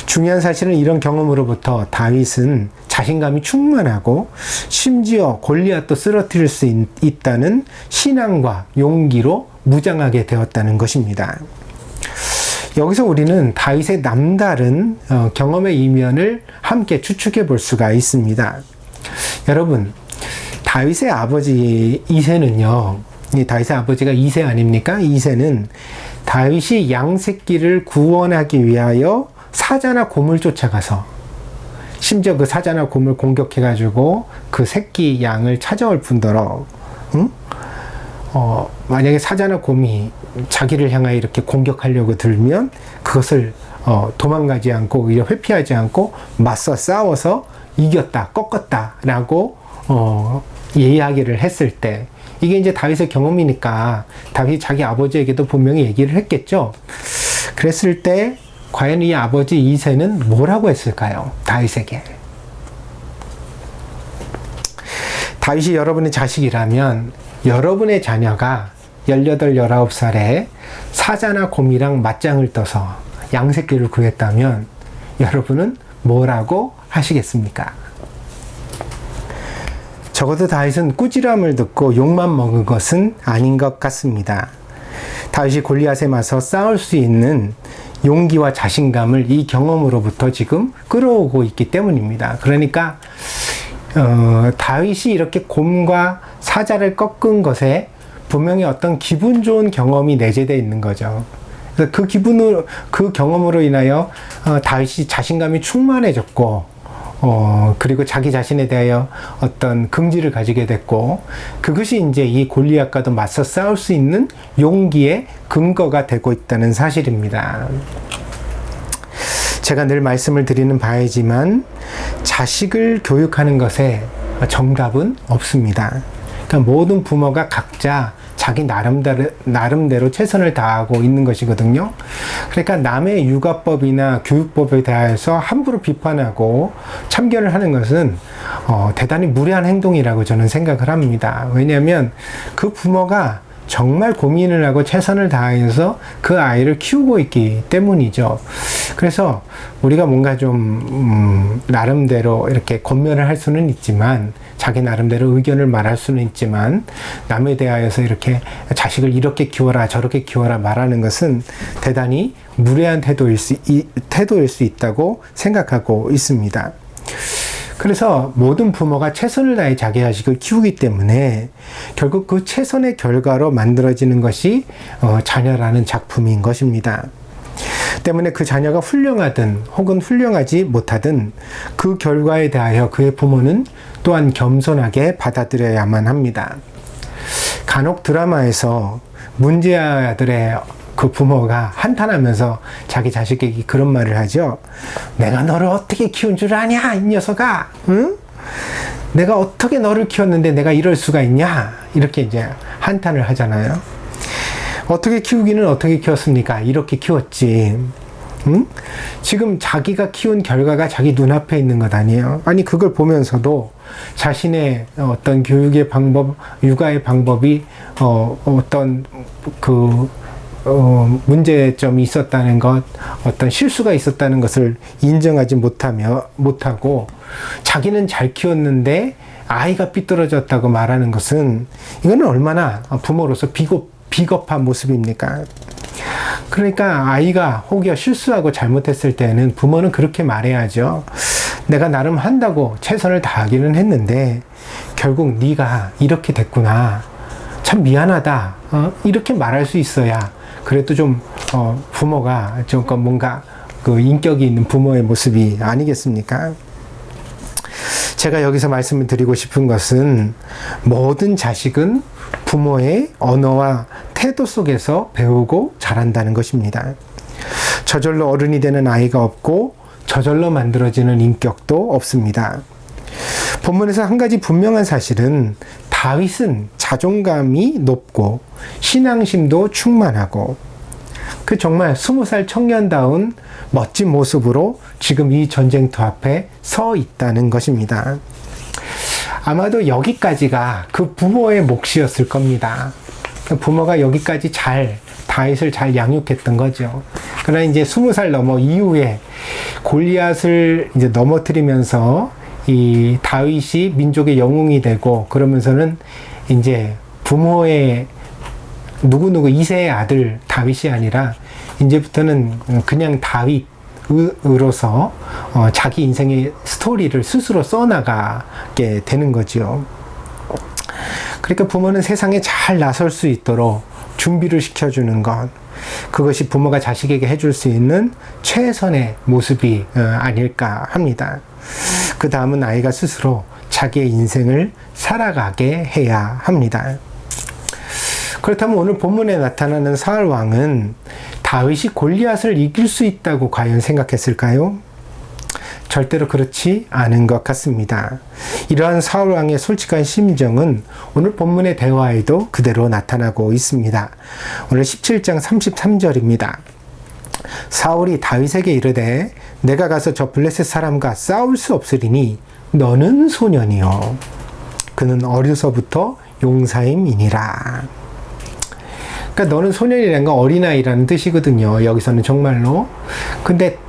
중요한 사실은 이런 경험으로부터 다윗은 자신감이 충만하고 심지어 골리앗도 쓰러뜨릴 수 있다는 신앙과 용기로 무장하게 되었다는 것입니다. 여기서 우리는 다윗의 남다른 경험의 이면을 함께 추측해 볼 수가 있습니다. 여러분, 다윗의 아버지 이새는요, 다윗의 아버지가 이새 아닙니까? 이새는 다윗이 양새끼를 구원하기 위하여 사자나 곰을 쫓아가서 심지어 그 사자나 곰을 공격해가지고 그 새끼 양을 찾아올 뿐더러 만약에 사자나 곰이 자기를 향하여 이렇게 공격하려고 들면 그것을 도망가지 않고 오히려 회피하지 않고 맞서 싸워서 이겼다, 꺾었다 라고 이야기를 했을 때, 이게 이제 다윗의 경험이니까 다윗이 자기 아버지에게도 분명히 얘기를 했겠죠. 그랬을 때 과연 이 아버지 이새는 뭐라고 했을까요? 다윗에게. 다윗이 여러분의 자식이라면 여러분의 자녀가 18, 19살에 사자나 곰이랑 맞짱을 떠서 양새끼를 구했다면 여러분은 뭐라고 하시겠습니까? 적어도 다윗은 꾸지람을 듣고 욕만 먹은 것은 아닌 것 같습니다. 다윗이 골리앗에 맞서 싸울 수 있는 용기와 자신감을 이 경험으로부터 지금 끌어오고 있기 때문입니다. 그러니까 다윗이 이렇게 곰과 사자를 꺾은 것에 분명히 어떤 기분 좋은 경험이 내재되어 있는 거죠. 그래서 그 경험으로 인하여 다윗이 자신감이 충만해졌고, 그리고 자기 자신에 대하여 어떤 긍지를 가지게 됐고, 그것이 이제 이 골리앗과도 맞서 싸울 수 있는 용기의 근거가 되고 있다는 사실입니다. 제가 늘 말씀을 드리는 바이지만 자식을 교육하는 것에 정답은 없습니다. 그러니까 모든 부모가 각자 자기 나름대로 최선을 다하고 있는 것이거든요. 그러니까 남의 육아법이나 교육법에 대해서 함부로 비판하고 참견을 하는 것은 대단히 무례한 행동이라고 저는 생각을 합니다. 왜냐하면 그 부모가 정말 고민을 하고 최선을 다해서 그 아이를 키우고 있기 때문이죠. 그래서 우리가 뭔가 좀 나름대로 이렇게 권면을 할 수는 있지만, 자기 나름대로 의견을 말할 수는 있지만, 남에 대하여서 이렇게 자식을 이렇게 키워라 저렇게 키워라 말하는 것은 대단히 무례한 태도일 수 있다고 생각하고 있습니다. 그래서 모든 부모가 최선을 다해 자기 자식을 키우기 때문에 결국 그 최선의 결과로 만들어지는 것이 자녀라는 작품인 것입니다. 때문에 그 자녀가 훌륭하든 혹은 훌륭하지 못하든 그 결과에 대하여 그의 부모는 또한 겸손하게 받아들여야만 합니다. 간혹 드라마에서 문제아들의 그 부모가 한탄하면서 자기 자식에게 그런 말을 하죠. 내가 너를 어떻게 키운 줄 아냐, 이 녀석아. 응? 내가 어떻게 너를 키웠는데 내가 이럴 수가 있냐? 이렇게 이제 한탄을 하잖아요. 어떻게 키우기는 어떻게 키웠습니까? 이렇게 키웠지. 응? 지금 자기가 키운 결과가 자기 눈앞에 있는 것 아니에요? 아니, 그걸 보면서도 자신의 어떤 교육의 방법, 육아의 방법이 어떤 문제점이 있었다는 것, 어떤 실수가 있었다는 것을 인정하지 못하고 자기는 잘 키웠는데 아이가 삐뚤어졌다고 말하는 것은 이거는 얼마나 부모로서 비겁한 모습입니까? 그러니까 아이가 혹여 실수하고 잘못했을 때는 부모는 그렇게 말해야죠. 내가 나름 한다고 최선을 다하기는 했는데 결국 네가 이렇게 됐구나. 참 미안하다. 이렇게 말할 수 있어야 그래도 좀 부모가 좀 뭔가 그 인격이 있는 부모의 모습이 아니겠습니까? 제가 여기서 말씀을 드리고 싶은 것은 모든 자식은 부모의 언어와 태도 속에서 배우고 자란다는 것입니다. 저절로 어른이 되는 아이가 없고 저절로 만들어지는 인격도 없습니다. 본문에서 한 가지 분명한 사실은 다윗은 자존감이 높고 신앙심도 충만하고 그 정말 20살 청년다운 멋진 모습으로 지금 이 전쟁터 앞에 서 있다는 것입니다. 아마도 여기까지가 그 부모의 몫이었을 겁니다. 부모가 여기까지 다윗을 잘 양육했던 거죠. 그러나 이제 20살 넘어 이후에 골리앗을 이제 넘어뜨리면서 이 다윗이 민족의 영웅이 되고 그러면서는 이제 부모의 누구누구 2세의 아들 다윗이 아니라 이제부터는 그냥 다윗으로서 자기 인생의 스토리를 스스로 써나가게 되는 거죠. 그러니까 부모는 세상에 잘 나설 수 있도록 준비를 시켜주는 것, 그것이 부모가 자식에게 해줄 수 있는 최선의 모습이 아닐까 합니다. 그 다음은 아이가 스스로 자기의 인생을 살아가게 해야 합니다. 그렇다면 오늘 본문에 나타나는 사울 왕은 다윗이 골리앗을 이길 수 있다고 과연 생각했을까요? 절대로 그렇지 않은 것 같습니다. 이러한 사울 왕의 솔직한 심정은 오늘 본문의 대화에도 그대로 나타나고 있습니다. 오늘 17장 33절입니다. 사울이 다윗에게 이르되 내가 가서 저 블레셋 사람과 싸울 수 없으리니 너는 소년이요 그는 어려서부터 용사임이니라. 그러니까 너는 소년이라는 건 어린아이라는 뜻이거든요. 여기서는 정말로. 근데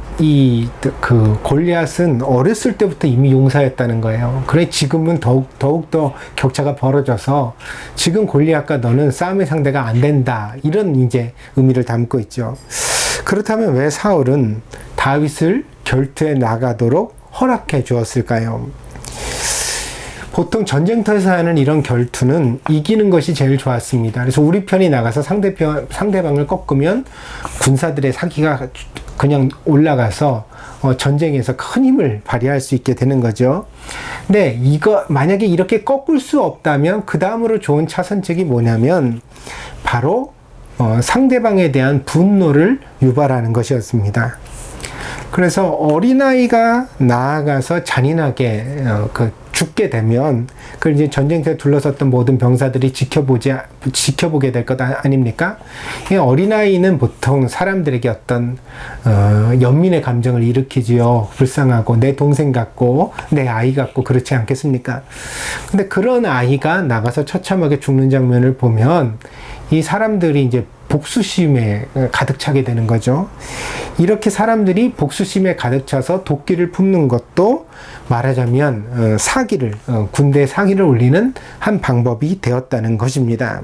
그 골리앗은 어렸을 때부터 이미 용사였다는 거예요. 그래 지금은 더욱더 격차가 벌어져서 지금 골리앗과 너는 싸움의 상대가 안 된다. 이런 이제 의미를 담고 있죠. 그렇다면 왜 사울은 다윗을 결투에 나가도록 허락해 주었을까요? 보통 전쟁터에서 하는 이런 결투는 이기는 것이 제일 좋았습니다. 그래서 우리 편이 나가서 상대방을 꺾으면 군사들의 사기가 그냥 올라가서 전쟁에서 큰 힘을 발휘할 수 있게 되는 거죠. 근데 만약에 이렇게 꺾을 수 없다면 그 다음으로 좋은 차선책이 뭐냐면 바로 상대방에 대한 분노를 유발하는 것이었습니다. 그래서 어린아이가 나아가서 잔인하게 죽게 되면 그걸 이제 전쟁터에 둘러섰던 모든 병사들이 지켜보게 될 것 아닙니까? 이 어린아이는 보통 사람들에게 어떤 연민의 감정을 일으키지요. 불쌍하고 내 동생 같고 내 아이 같고 그렇지 않겠습니까? 근데 그런 아이가 나가서 처참하게 죽는 장면을 보면 이 사람들이 이제 복수심에 가득 차게 되는 거죠. 이렇게 사람들이 복수심에 가득 차서 도끼를 품는 것도 말하자면 군대 사기를 올리는 한 방법이 되었다는 것입니다.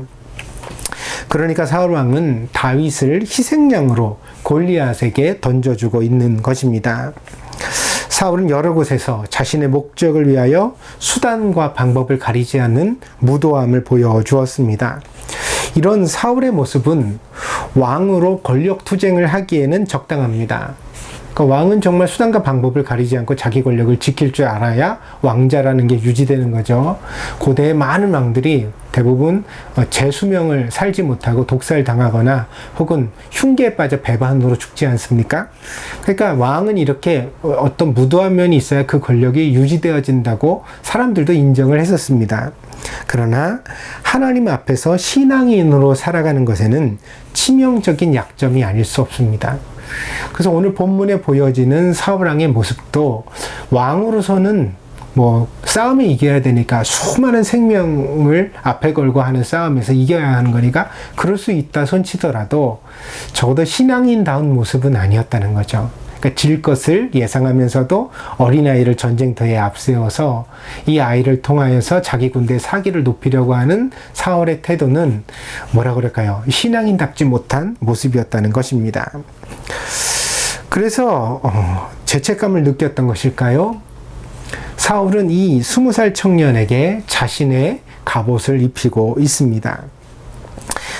그러니까 사울 왕은 다윗을 희생양으로 골리앗에게 던져주고 있는 것입니다. 사울은 여러 곳에서 자신의 목적을 위하여 수단과 방법을 가리지 않는 무도함을 보여주었습니다. 이런 사울의 모습은 왕으로 권력 투쟁을 하기에는 적당합니다. 그러니까 왕은 정말 수단과 방법을 가리지 않고 자기 권력을 지킬 줄 알아야 왕자라는 게 유지되는 거죠. 고대의 많은 왕들이 대부분 제 수명을 살지 못하고 독살당하거나 혹은 흉계에 빠져 배반으로 죽지 않습니까? 그러니까 왕은 이렇게 어떤 무도한 면이 있어야 그 권력이 유지되어진다고 사람들도 인정을 했었습니다. 그러나 하나님 앞에서 신앙인으로 살아가는 것에는 치명적인 약점이 아닐 수 없습니다. 그래서 오늘 본문에 보여지는 사울왕의 모습도 왕으로서는 뭐 싸움에 이겨야 되니까 수많은 생명을 앞에 걸고 하는 싸움에서 이겨야 하는 거니까 그럴 수 있다 손치더라도 적어도 신앙인다운 모습은 아니었다는 거죠. 그러니까 질 것을 예상하면서도 어린아이를 전쟁터에 앞세워서 이 아이를 통하여서 자기 군대의 사기를 높이려고 하는 사울의 태도는 뭐라 그럴까요? 신앙인답지 못한 모습이었다는 것입니다. 그래서 죄책감을 느꼈던 것일까요? 사울은 이 20살 청년에게 자신의 갑옷을 입히고 있습니다.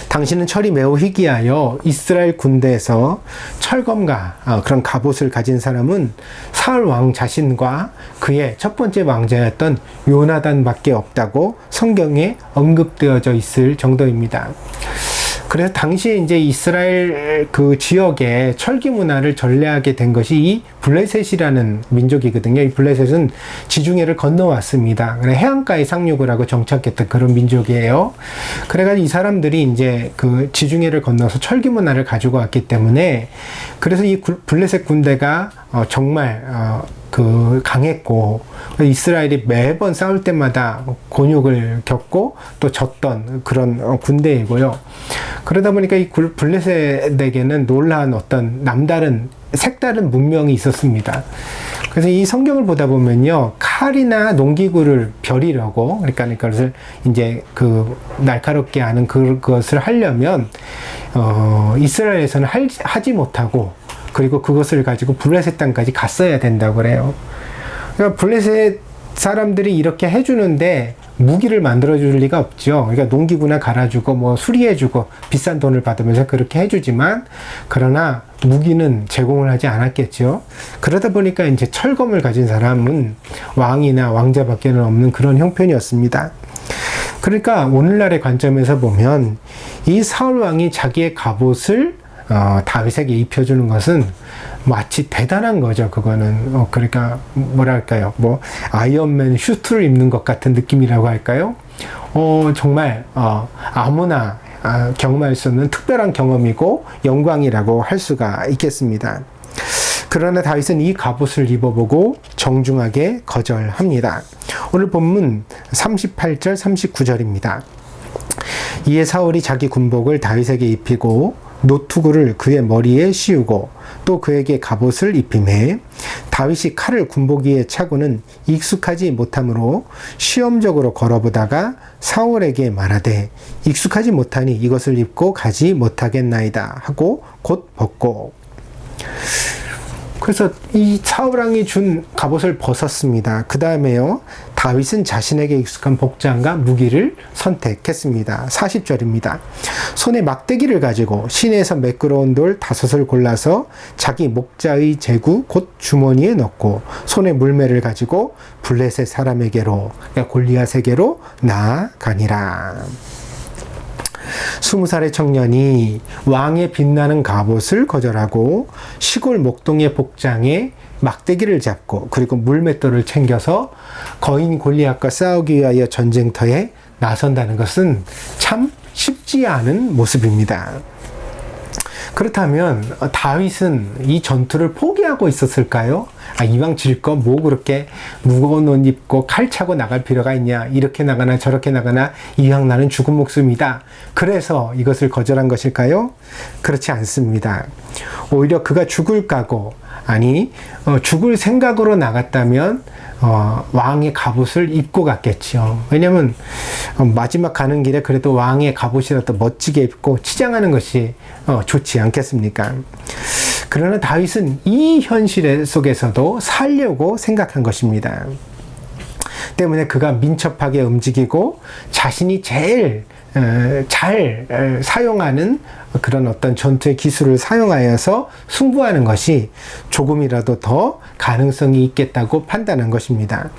당신은 철이 매우 희귀하여 이스라엘 군대에서 철검과 그런 갑옷을 가진 사람은 사울 왕 자신과 그의 첫 번째 왕자였던 요나단밖에 없다고 성경에 언급되어져 있을 정도입니다. 그래서 당시에 이제 이스라엘 그 지역에 철기 문화를 전래하게 된 것이 이 블레셋이라는 민족이거든요. 이 블레셋은 지중해를 건너왔습니다. 그래 해안가에 상륙을 하고 정착했던 그런 민족이에요. 그래가지고 이 사람들이 이제 그 지중해를 건너서 철기 문화를 가지고 왔기 때문에 그래서 이 블레셋 군대가 정말 그 강했고 이스라엘이 매번 싸울 때마다 곤욕을 겪고 또 졌던 그런 군대이고요. 그러다 보니까 이 블레셋에게는 놀라운 어떤 남다른 색다른 문명이 있었습니다. 그래서 이 성경을 보다 보면요, 칼이나 농기구를 벼리려고, 그러니까 그것을 이제 그 날카롭게 하는 그것을 하려면 이스라엘에서는 하지 못하고, 그리고 그것을 가지고 블레셋 땅까지 갔어야 된다고 그래요. 그러니까 블레셋 사람들이 이렇게 해주는데 무기를 만들어줄 리가 없죠. 그러니까 농기구나 갈아주고 뭐 수리해주고 비싼 돈을 받으면서 그렇게 해주지만 그러나 무기는 제공을 하지 않았겠죠. 그러다 보니까 이제 철검을 가진 사람은 왕이나 왕자밖에는 없는 그런 형편이었습니다. 그러니까 오늘날의 관점에서 보면 이 사울 왕이 자기의 갑옷을 다윗에게 입혀주는 것은 마치 대단한 거죠. 그거는 그러니까 뭐랄까요, 뭐 아이언맨 슈트를 입는 것 같은 느낌이라고 할까요? 정말 아무나 경험할 수 없는 특별한 경험이고 영광이라고 할 수가 있겠습니다. 그러나 다윗은 이 갑옷을 입어보고 정중하게 거절합니다. 오늘 본문 38절 39절입니다. 이에 사울이 자기 군복을 다윗에게 입히고 노투구를 그의 머리에 씌우고 또 그에게 갑옷을 입히매 다윗이 칼을 군복 위에 차고는 익숙하지 못하므로 시험적으로 걸어보다가 사울에게 말하되 익숙하지 못하니 이것을 입고 가지 못하겠나이다 하고 곧 벗고. 그래서 이 사울왕이 준 갑옷을 벗었습니다. 그 다음에요, 다윗은 자신에게 익숙한 복장과 무기를 선택했습니다. 40절입니다. 손에 막대기를 가지고 시내에서 매끄러운 돌 5을 골라서 자기 목자의 제구 곧 주머니에 넣고 손에 물매를 가지고 블레셋 사람에게로, 그러니까 골리앗에게로 나아가니라. 20살의 청년이 왕의 빛나는 갑옷을 거절하고 시골 목동의 복장에 막대기를 잡고 그리고 물맷돌을 챙겨서 거인 골리앗과 싸우기 위하여 전쟁터에 나선다는 것은 참 쉽지 않은 모습입니다. 그렇다면 다윗은 이 전투를 포기하고 있었을까요? 이왕 질 거 뭐 그렇게 무거운 옷 입고 칼 차고 나갈 필요가 있냐, 이렇게 나가나 저렇게 나가나 이왕 나는 죽은 목숨이다, 그래서 이것을 거절한 것일까요? 그렇지 않습니다. 오히려 그가 죽을 각오, 아니 죽을 생각으로 나갔다면 왕의 갑옷을 입고 갔겠죠. 왜냐면 마지막 가는 길에 그래도 왕의 갑옷이라도 멋지게 입고 치장하는 것이 좋지 않겠습니까? 그러나 다윗은 이 현실 속에서도 살려고 생각한 것입니다. 때문에 그가 민첩하게 움직이고 자신이 제일 잘 사용하는 그런 어떤 전투의 기술을 사용하여서 승부하는 것이 조금이라도 더 가능성이 있겠다고 판단한 것입니다.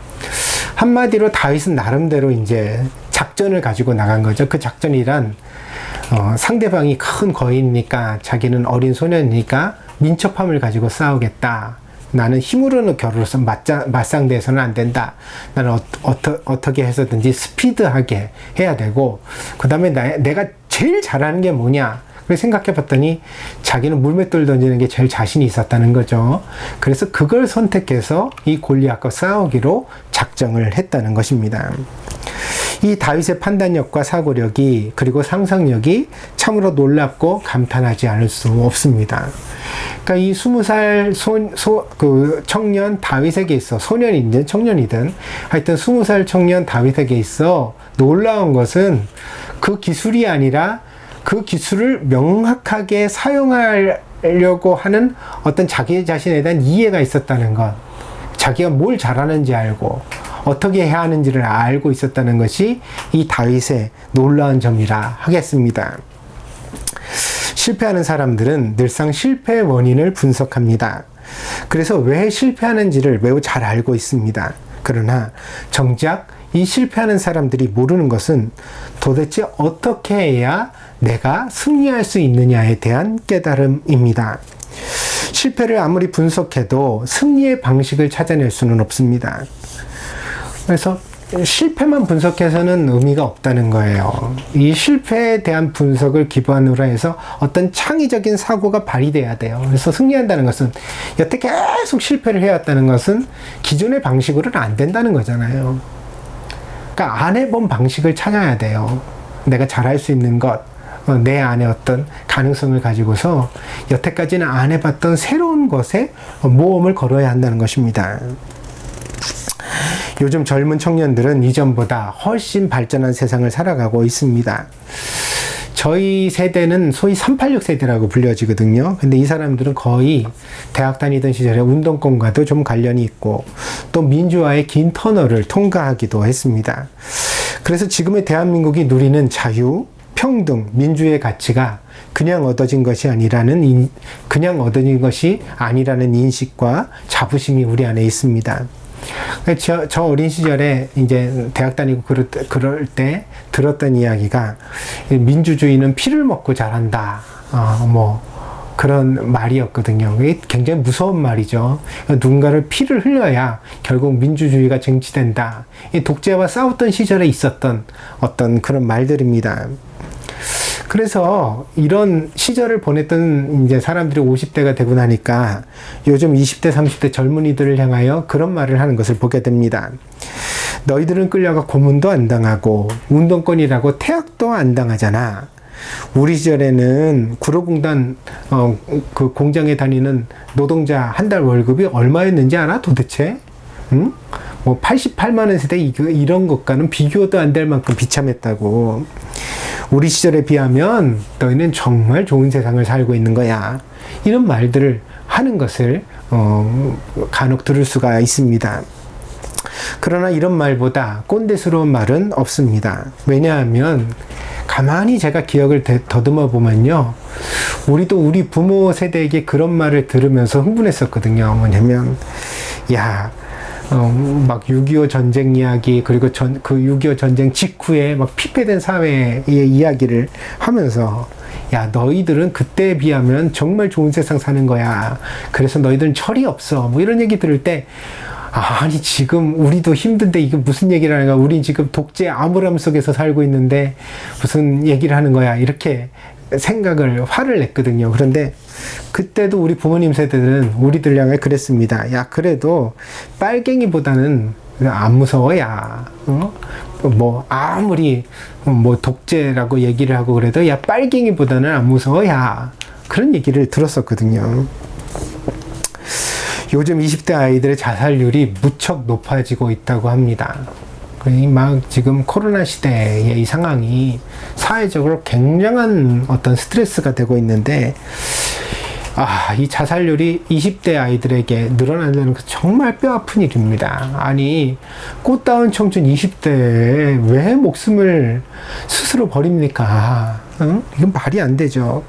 한마디로 다윗은 나름대로 이제 작전을 가지고 나간 거죠. 그 작전이란 상대방이 큰 거인이니까 자기는 어린 소년이니까 민첩함을 가지고 싸우겠다. 나는 힘으로는 겨루로서 맞상대해서는 안 된다. 나는 어떻게 해서든지 스피드하게 해야 되고, 그 다음에 내가 제일 잘하는 게 뭐냐? 그래서 생각해 봤더니 자기는 물맷돌 던지는 게 제일 자신이 있었다는 거죠. 그래서 그걸 선택해서 이 골리앗과 싸우기로 작정을 했다는 것입니다. 이 다윗의 판단력과 사고력이 그리고 상상력이 참으로 놀랍고 감탄하지 않을 수 없습니다. 그러니까 이 20살 그 청년 다윗에게 있어, 소년이든 청년이든 하여튼 20살 청년 다윗에게 있어 놀라운 것은 그 기술이 아니라 그 기술을 명확하게 사용하려고 하는 어떤 자기 자신에 대한 이해가 있었다는 것, 자기가 뭘 잘하는지 알고 어떻게 해야 하는지를 알고 있었다는 것이 이 다윗의 놀라운 점이라 하겠습니다. 실패하는 사람들은 늘상 실패의 원인을 분석합니다. 그래서 왜 실패하는지를 매우 잘 알고 있습니다. 그러나 정작 이 실패하는 사람들이 모르는 것은 도대체 어떻게 해야 내가 승리할 수 있느냐에 대한 깨달음입니다. 실패를 아무리 분석해도 승리의 방식을 찾아낼 수는 없습니다. 그래서 실패만 분석해서는 의미가 없다는 거예요. 이 실패에 대한 분석을 기반으로 해서 어떤 창의적인 사고가 발휘돼야 돼요. 그래서 승리한다는 것은, 여태 계속 실패를 해왔다는 것은 기존의 방식으로는 안 된다는 거잖아요. 그러니까 안 해본 방식을 찾아야 돼요. 내가 잘할 수 있는 것, 내 안에 어떤 가능성을 가지고서 여태까지는 안 해봤던 새로운 것에 모험을 걸어야 한다는 것입니다. 요즘 젊은 청년들은 이전보다 훨씬 발전한 세상을 살아가고 있습니다. 저희 세대는 소위 386 세대라고 불려지거든요. 근데 이 사람들은 거의 대학 다니던 시절에 운동권과도 좀 관련이 있고 또 민주화의 긴 터널을 통과하기도 했습니다. 그래서 지금의 대한민국이 누리는 자유, 평등, 민주의 가치가 그냥 얻어진 것이 아니라는 인식과 자부심이 우리 안에 있습니다. 저 어린 시절에 이제 대학 다니고 그럴 때 들었던 이야기가, 민주주의는 피를 먹고 자란다. 그런 말이었거든요. 이게 굉장히 무서운 말이죠. 누군가를 피를 흘려야 결국 민주주의가 쟁취된다. 이 독재와 싸웠던 시절에 있었던 어떤 그런 말들입니다. 그래서 이런 시절을 보냈던 이제 사람들이 50대가 되고 나니까 요즘 20대, 30대 젊은이들을 향하여 그런 말을 하는 것을 보게 됩니다. 너희들은 끌려가 고문도 안 당하고 운동권이라고 태학도 안 당하잖아. 우리 시절에는 구로공단 그 공장에 다니는 노동자 한 달 월급이 얼마였는지 알아? 도대체? 응? 88만 원 세대 이런 것과는 비교도 안 될 만큼 비참했다고. 우리 시절에 비하면 너희는 정말 좋은 세상을 살고 있는 거야. 이런 말들을 하는 것을 간혹 들을 수가 있습니다. 그러나 이런 말보다 꼰대스러운 말은 없습니다. 왜냐하면 가만히 제가 기억을 더듬어 보면요, 우리도 우리 부모 세대에게 그런 말을 들으면서 흥분했었거든요. 뭐냐면, 막 6.25 전쟁 이야기, 그리고 그 6.25 전쟁 직후에 막 피폐된 사회의 이야기를 하면서, 야, 너희들은 그때에 비하면 정말 좋은 세상 사는 거야. 그래서 너희들은 철이 없어. 뭐 이런 얘기 들을 때, 아니 지금 우리도 힘든데 이게 무슨 얘기를 하는 거야. 우린 지금 독재 암울함 속에서 살고 있는데 무슨 얘기를 하는 거야. 이렇게 화를 냈거든요. 그런데 그때도 우리 부모님 세대들은 우리들 향해 그랬습니다. 야, 그래도 빨갱이보다는 안 무서워, 야. 아무리 독재라고 얘기를 하고 그래도 야, 빨갱이보다는 안 무서워, 야. 그런 얘기를 들었었거든요. 요즘 20대 아이들의 자살률이 무척 높아지고 있다고 합니다. 막 지금 코로나 시대의 이 상황이 사회적으로 굉장한 어떤 스트레스가 되고 있는데, 이 자살률이 20대 아이들에게 늘어난다는 것 정말 뼈아픈 일입니다. 아니, 꽃다운 청춘 20대에 왜 목숨을 스스로 버립니까? 응? 이건 말이 안 되죠.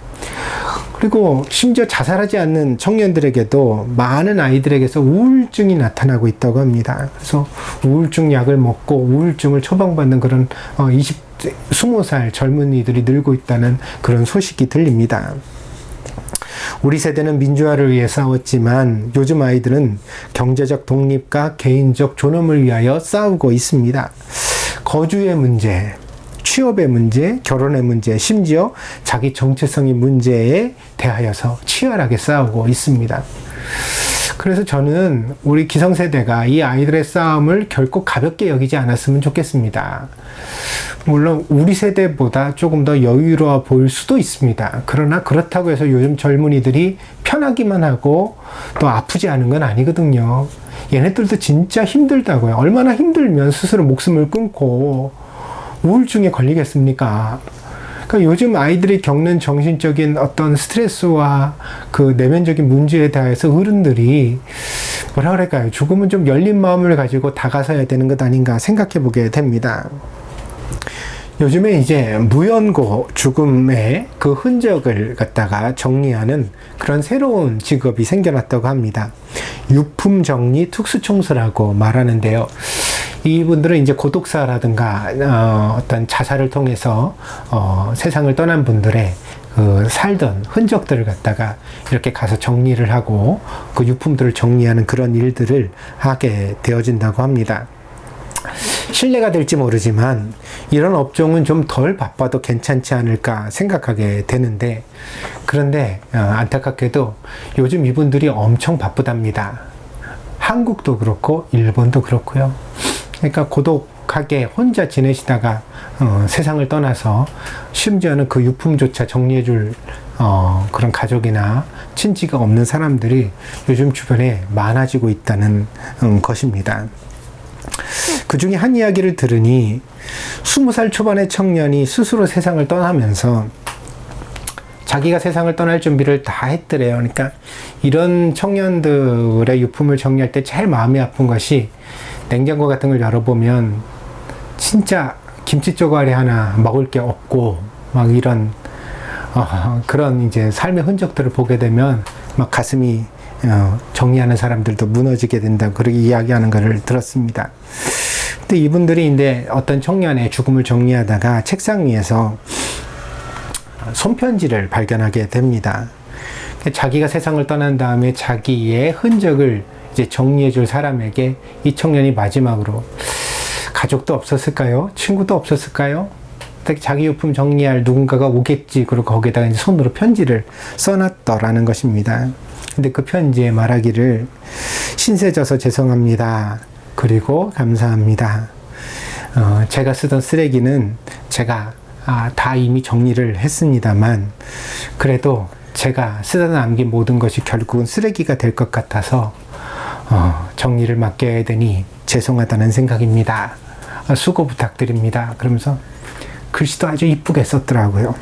그리고 심지어 자살하지 않는 청년들에게도 많은 아이들에게서 우울증이 나타나고 있다고 합니다. 그래서 우울증 약을 먹고 우울증을 처방받는 그런 20살 젊은이들이 늘고 있다는 그런 소식이 들립니다. 우리 세대는 민주화를 위해 싸웠지만 요즘 아이들은 경제적 독립과 개인적 존엄을 위하여 싸우고 있습니다. 거주의 문제, 취업의 문제, 결혼의 문제, 심지어 자기 정체성의 문제에 대하여서 치열하게 싸우고 있습니다. 그래서 저는 우리 기성세대가 이 아이들의 싸움을 결코 가볍게 여기지 않았으면 좋겠습니다. 물론 우리 세대보다 조금 더 여유로워 보일 수도 있습니다. 그러나 그렇다고 해서 요즘 젊은이들이 편하기만 하고 또 아프지 않은 건 아니거든요. 얘네들도 진짜 힘들다고요. 얼마나 힘들면 스스로 목숨을 끊고 우울증에 걸리겠습니까? 그러니까 요즘 아이들이 겪는 정신적인 어떤 스트레스와 그 내면적인 문제에 대해서 어른들이 뭐라 그럴까요? 조금은 좀 열린 마음을 가지고 다가서야 되는 것 아닌가 생각해 보게 됩니다. 요즘에 이제 무연고 죽음의 그 흔적을 갖다가 정리하는 그런 새로운 직업이 생겨났다고 합니다. 유품정리 특수청소라고 말하는데요. 이분들은 이제 고독사라든가 어떤 자살을 통해서 세상을 떠난 분들의 그 살던 흔적들을 갖다가 이렇게 가서 정리를 하고 그 유품들을 정리하는 그런 일들을 하게 되어진다고 합니다. 신뢰가 될지 모르지만 이런 업종은 좀 덜 바빠도 괜찮지 않을까 생각하게 되는데, 그런데 안타깝게도 요즘 이분들이 엄청 바쁘답니다. 한국도 그렇고 일본도 그렇고요. 그러니까 고독하게 혼자 지내시다가 세상을 떠나서 심지어는 그 유품조차 정리해줄 그런 가족이나 친지가 없는 사람들이 요즘 주변에 많아지고 있다는 것입니다. 그 중에 한 이야기를 들으니 20살 초반의 청년이 스스로 세상을 떠나면서 자기가 세상을 떠날 준비를 다 했더래요. 그러니까 이런 청년들의 유품을 정리할 때 제일 마음이 아픈 것이 냉장고 같은 걸 열어보면 진짜 김치 쪼가리 하나 먹을 게 없고 막 이런 그런 이제 삶의 흔적들을 보게 되면 막 가슴이 정리하는 사람들도 무너지게 된다, 그렇게 이야기하는 것을 들었습니다. 근데 이분들이 이제 어떤 청년의 죽음을 정리하다가 책상 위에서 손편지를 발견하게 됩니다. 자기가 세상을 떠난 다음에 자기의 흔적을 이제 정리해 줄 사람에게 이 청년이 마지막으로, 가족도 없었을까요? 친구도 없었을까요? 자기 유품 정리할 누군가가 오겠지. 그리고 거기에다가 이제 손으로 편지를 써놨더라는 것입니다. 근데 그 편지에 말하기를, 신세져서 죄송합니다. 그리고 감사합니다. 제가 쓰던 쓰레기는 제가 다 이미 정리를 했습니다만, 그래도 제가 쓰다 남긴 모든 것이 결국은 쓰레기가 될 것 같아서 정리를 맡겨야 되니 죄송하다는 생각입니다. 수고 부탁드립니다. 그러면서 글씨도 아주 이쁘게 썼더라고요.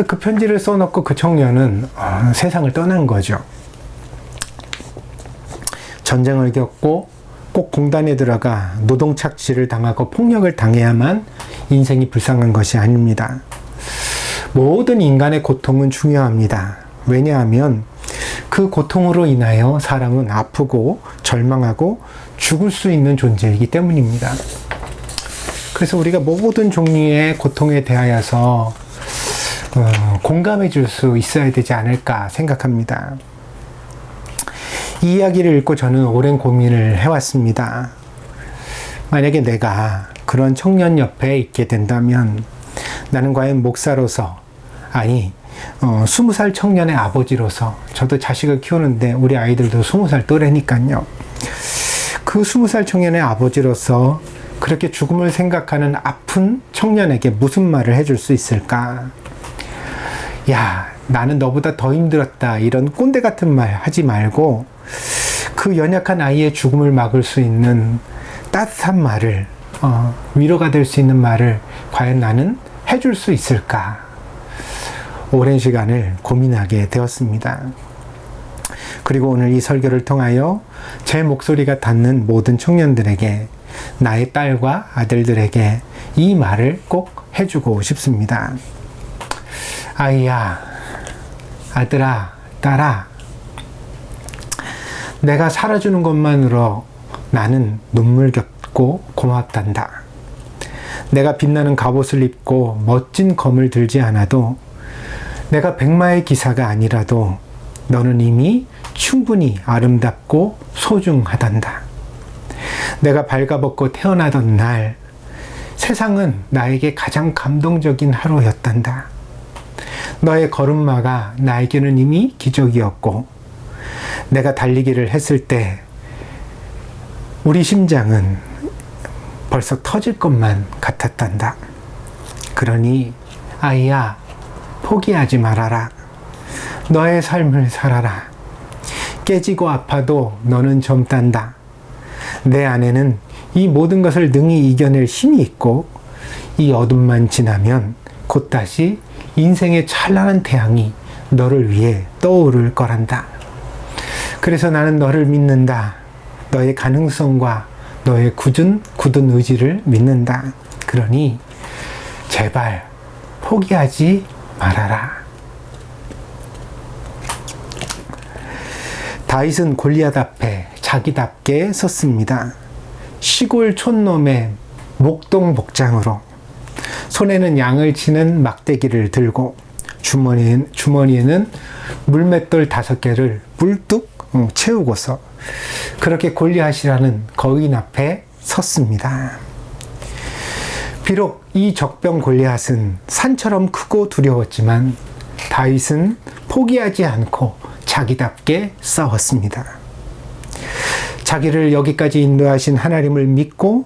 그 편지를 써놓고 그 청년은 세상을 떠난 거죠. 전쟁을 겪고 꼭 공단에 들어가 노동 착취를 당하고 폭력을 당해야만 인생이 불쌍한 것이 아닙니다. 모든 인간의 고통은 중요합니다. 왜냐하면 그 고통으로 인하여 사람은 아프고 절망하고 죽을 수 있는 존재이기 때문입니다. 그래서 우리가 모든 종류의 고통에 대하여서 공감해 줄 수 있어야 되지 않을까 생각합니다. 이 이야기를 읽고 저는 오랜 고민을 해왔습니다. 만약에 내가 그런 청년 옆에 있게 된다면 나는 과연 목사로서, 아니 20살 청년의 아버지로서, 저도 자식을 키우는데 우리 아이들도 20살 또래니까요. 그 20살 청년의 아버지로서 그렇게 죽음을 생각하는 아픈 청년에게 무슨 말을 해줄 수 있을까? 야, 나는 너보다 더 힘들었다, 이런 꼰대 같은 말 하지 말고 그 연약한 아이의 죽음을 막을 수 있는 따뜻한 말을, 위로가 될 수 있는 말을 과연 나는 해줄 수 있을까? 오랜 시간을 고민하게 되었습니다. 그리고 오늘 이 설교를 통하여 제 목소리가 닿는 모든 청년들에게, 나의 딸과 아들들에게 이 말을 꼭 해주고 싶습니다. 아이야, 아들아, 딸아, 내가 살아주는 것만으로 나는 눈물겹고 고맙단다. 내가 빛나는 갑옷을 입고 멋진 검을 들지 않아도, 내가 백마의 기사가 아니라도 너는 이미 충분히 아름답고 소중하단다. 내가 발가벗고 태어나던 날, 세상은 나에게 가장 감동적인 하루였단다. 너의 걸음마가 나에게는 이미 기적이었고, 내가 달리기를 했을 때 우리 심장은 벌써 터질 것만 같았단다. 그러니 아이야, 포기하지 말아라. 너의 삶을 살아라. 깨지고 아파도 너는 젊단다. 내 안에는 이 모든 것을 능히 이겨낼 힘이 있고, 이 어둠만 지나면 곧 다시 인생의 찬란한 태양이 너를 위해 떠오를 거란다. 그래서 나는 너를 믿는다. 너의 가능성과 너의 굳은 의지를 믿는다. 그러니 제발 포기하지 말아라. 다윗은 골리앗 앞에 자기답게 섰습니다. 시골 촌놈의 목동 복장으로, 손에는 양을 치는 막대기를 들고, 주머니에는 물맷돌 5개를 뿔뚝 채우고서 그렇게 골리앗이라는 거인 앞에 섰습니다. 비록 이 적병 골리앗은 산처럼 크고 두려웠지만 다윗은 포기하지 않고 자기답게 싸웠습니다. 자기를 여기까지 인도하신 하나님을 믿고,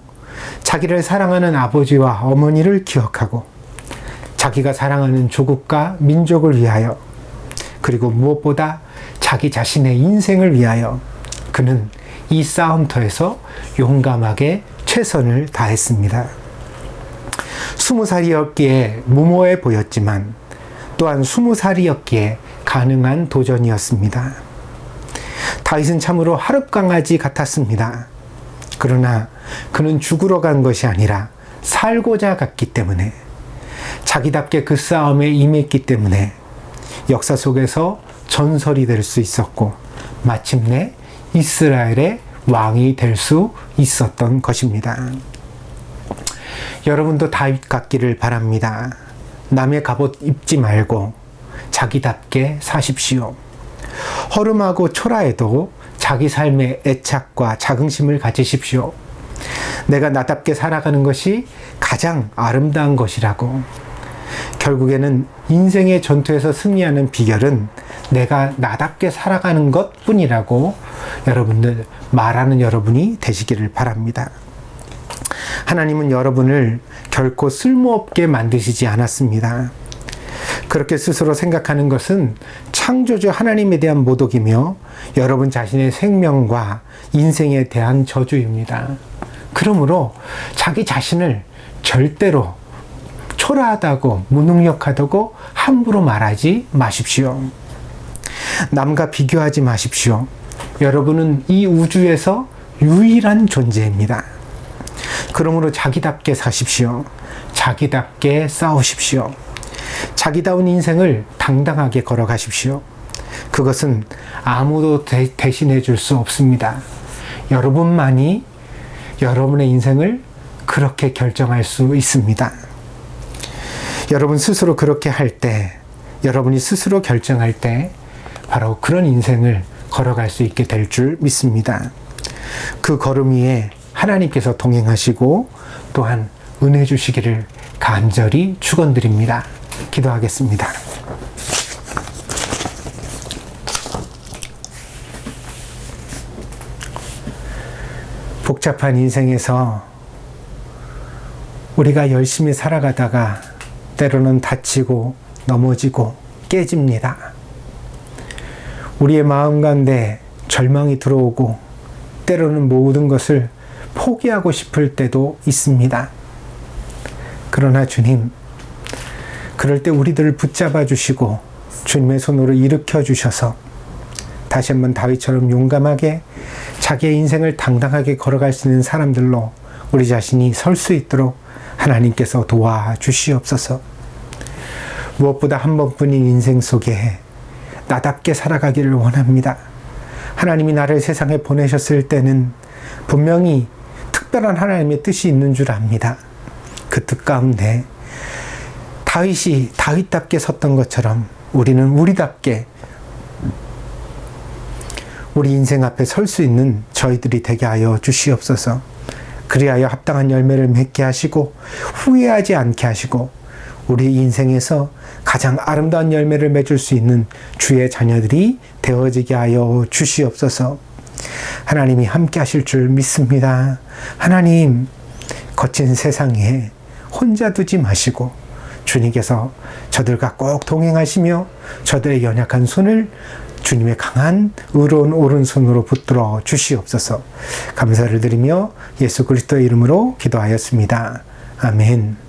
자기를 사랑하는 아버지와 어머니를 기억하고, 자기가 사랑하는 조국과 민족을 위하여, 그리고 무엇보다 자기 자신의 인생을 위하여 그는 이 싸움터에서 용감하게 최선을 다했습니다. 20살이었기에 무모해 보였지만 또한 20살이었기에 가능한 도전이었습니다. 다윗은 참으로 하룻강아지 같았습니다. 그러나 그는 죽으러 간 것이 아니라 살고자 갔기 때문에, 자기답게 그 싸움에 임했기 때문에 역사 속에서 전설이 될 수 있었고, 마침내 이스라엘의 왕이 될 수 있었던 것입니다. 여러분도 다윗 같기를 바랍니다. 남의 갑옷 입지 말고 자기답게 사십시오. 허름하고 초라해도 자기 삶에 애착과 자긍심을 가지십시오. 내가 나답게 살아가는 것이 가장 아름다운 것이라고. 결국에는 인생의 전투에서 승리하는 비결은 내가 나답게 살아가는 것 뿐이라고 여러분들 말하는 여러분이 되시기를 바랍니다. 하나님은 여러분을 결코 쓸모없게 만드시지 않았습니다. 그렇게 스스로 생각하는 것은 창조주 하나님에 대한 모독이며 여러분 자신의 생명과 인생에 대한 저주입니다. 그러므로 자기 자신을 절대로 초라하다고, 무능력하다고 함부로 말하지 마십시오. 남과 비교하지 마십시오. 여러분은 이 우주에서 유일한 존재입니다. 그러므로 자기답게 사십시오. 자기답게 싸우십시오. 자기다운 인생을 당당하게 걸어가십시오. 그것은 아무도 대신해 줄 수 없습니다. 여러분만이 여러분의 인생을 그렇게 결정할 수 있습니다. 여러분 스스로 그렇게 할 때, 여러분이 스스로 결정할 때 바로 그런 인생을 걸어갈 수 있게 될 줄 믿습니다. 그 걸음 위에 하나님께서 동행하시고 또한 은혜 주시기를 간절히 축원드립니다. 기도하겠습니다. 복잡한 인생에서 우리가 열심히 살아가다가 때로는 다치고 넘어지고 깨집니다. 우리의 마음 가운데 절망이 들어오고 때로는 모든 것을 포기하고 싶을 때도 있습니다. 그러나 주님, 그럴 때 우리들을 붙잡아 주시고 주님의 손으로 일으켜 주셔서 다시 한번 다윗처럼 용감하게 자기의 인생을 당당하게 걸어갈 수 있는 사람들로 우리 자신이 설 수 있도록 하나님께서 도와주시옵소서. 무엇보다 한 번뿐인 인생 속에 나답게 살아가기를 원합니다. 하나님이 나를 세상에 보내셨을 때는 분명히 특별한 하나님의 뜻이 있는 줄 압니다. 그 뜻 가운데 다윗이 다윗답게 섰던 것처럼 우리는 우리답게 우리 인생 앞에 설 수 있는 저희들이 되게 하여 주시옵소서. 그리하여 합당한 열매를 맺게 하시고 후회하지 않게 하시고 우리 인생에서 가장 아름다운 열매를 맺을 수 있는 주의 자녀들이 되어지게 하여 주시옵소서. 하나님이 함께 하실 줄 믿습니다. 하나님, 거친 세상에 혼자 두지 마시고 주님께서 저들과 꼭 동행하시며 저들의 연약한 손을 주님의 강한 의로운 오른손으로 붙들어 주시옵소서. 감사를 드리며 예수 그리스도의 이름으로 기도하였습니다. 아멘.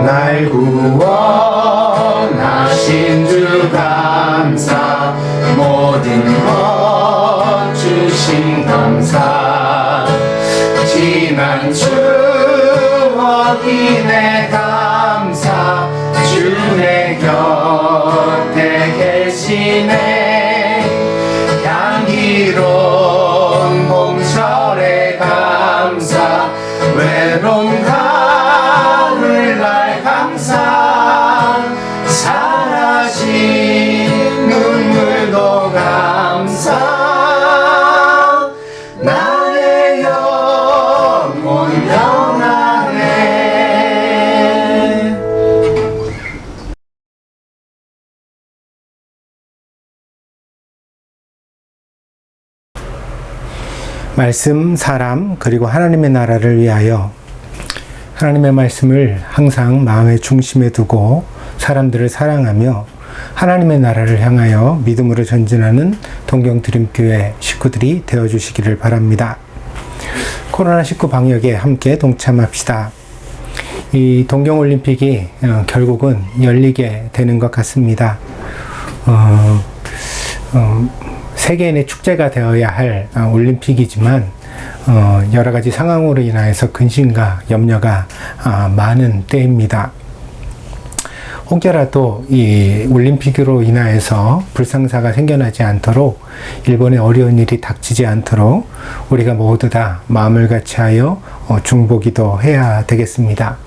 날 구원하신 주 감사, 모든 것 주신 감사, 지난 추억이 내 감사, 주 내 곁에 계시네. 향기로운 봄철의 감사, 외로운 가을날 감사, 사라진 눈물도 감사, 나의 영혼 영원하네. 말씀, 사람, 그리고 하나님의 나라를 위하여 하나님의 말씀을 항상 마음의 중심에 두고 사람들을 사랑하며 하나님의 나라를 향하여 믿음으로 전진하는 동경드림교회 식구들이 되어주시기를 바랍니다. 코로나19 방역에 함께 동참합시다. 이 동경올림픽이 결국은 열리게 되는 것 같습니다. 세계인의 축제가 되어야 할 올림픽이지만 여러 가지 상황으로 인하여서 근심과 염려가 많은 때입니다. 혹여라도 이 올림픽으로 인하여서 불상사가 생겨나지 않도록, 일본의 어려운 일이 닥치지 않도록 우리가 모두 다 마음을 같이하여 중보기도 해야 되겠습니다.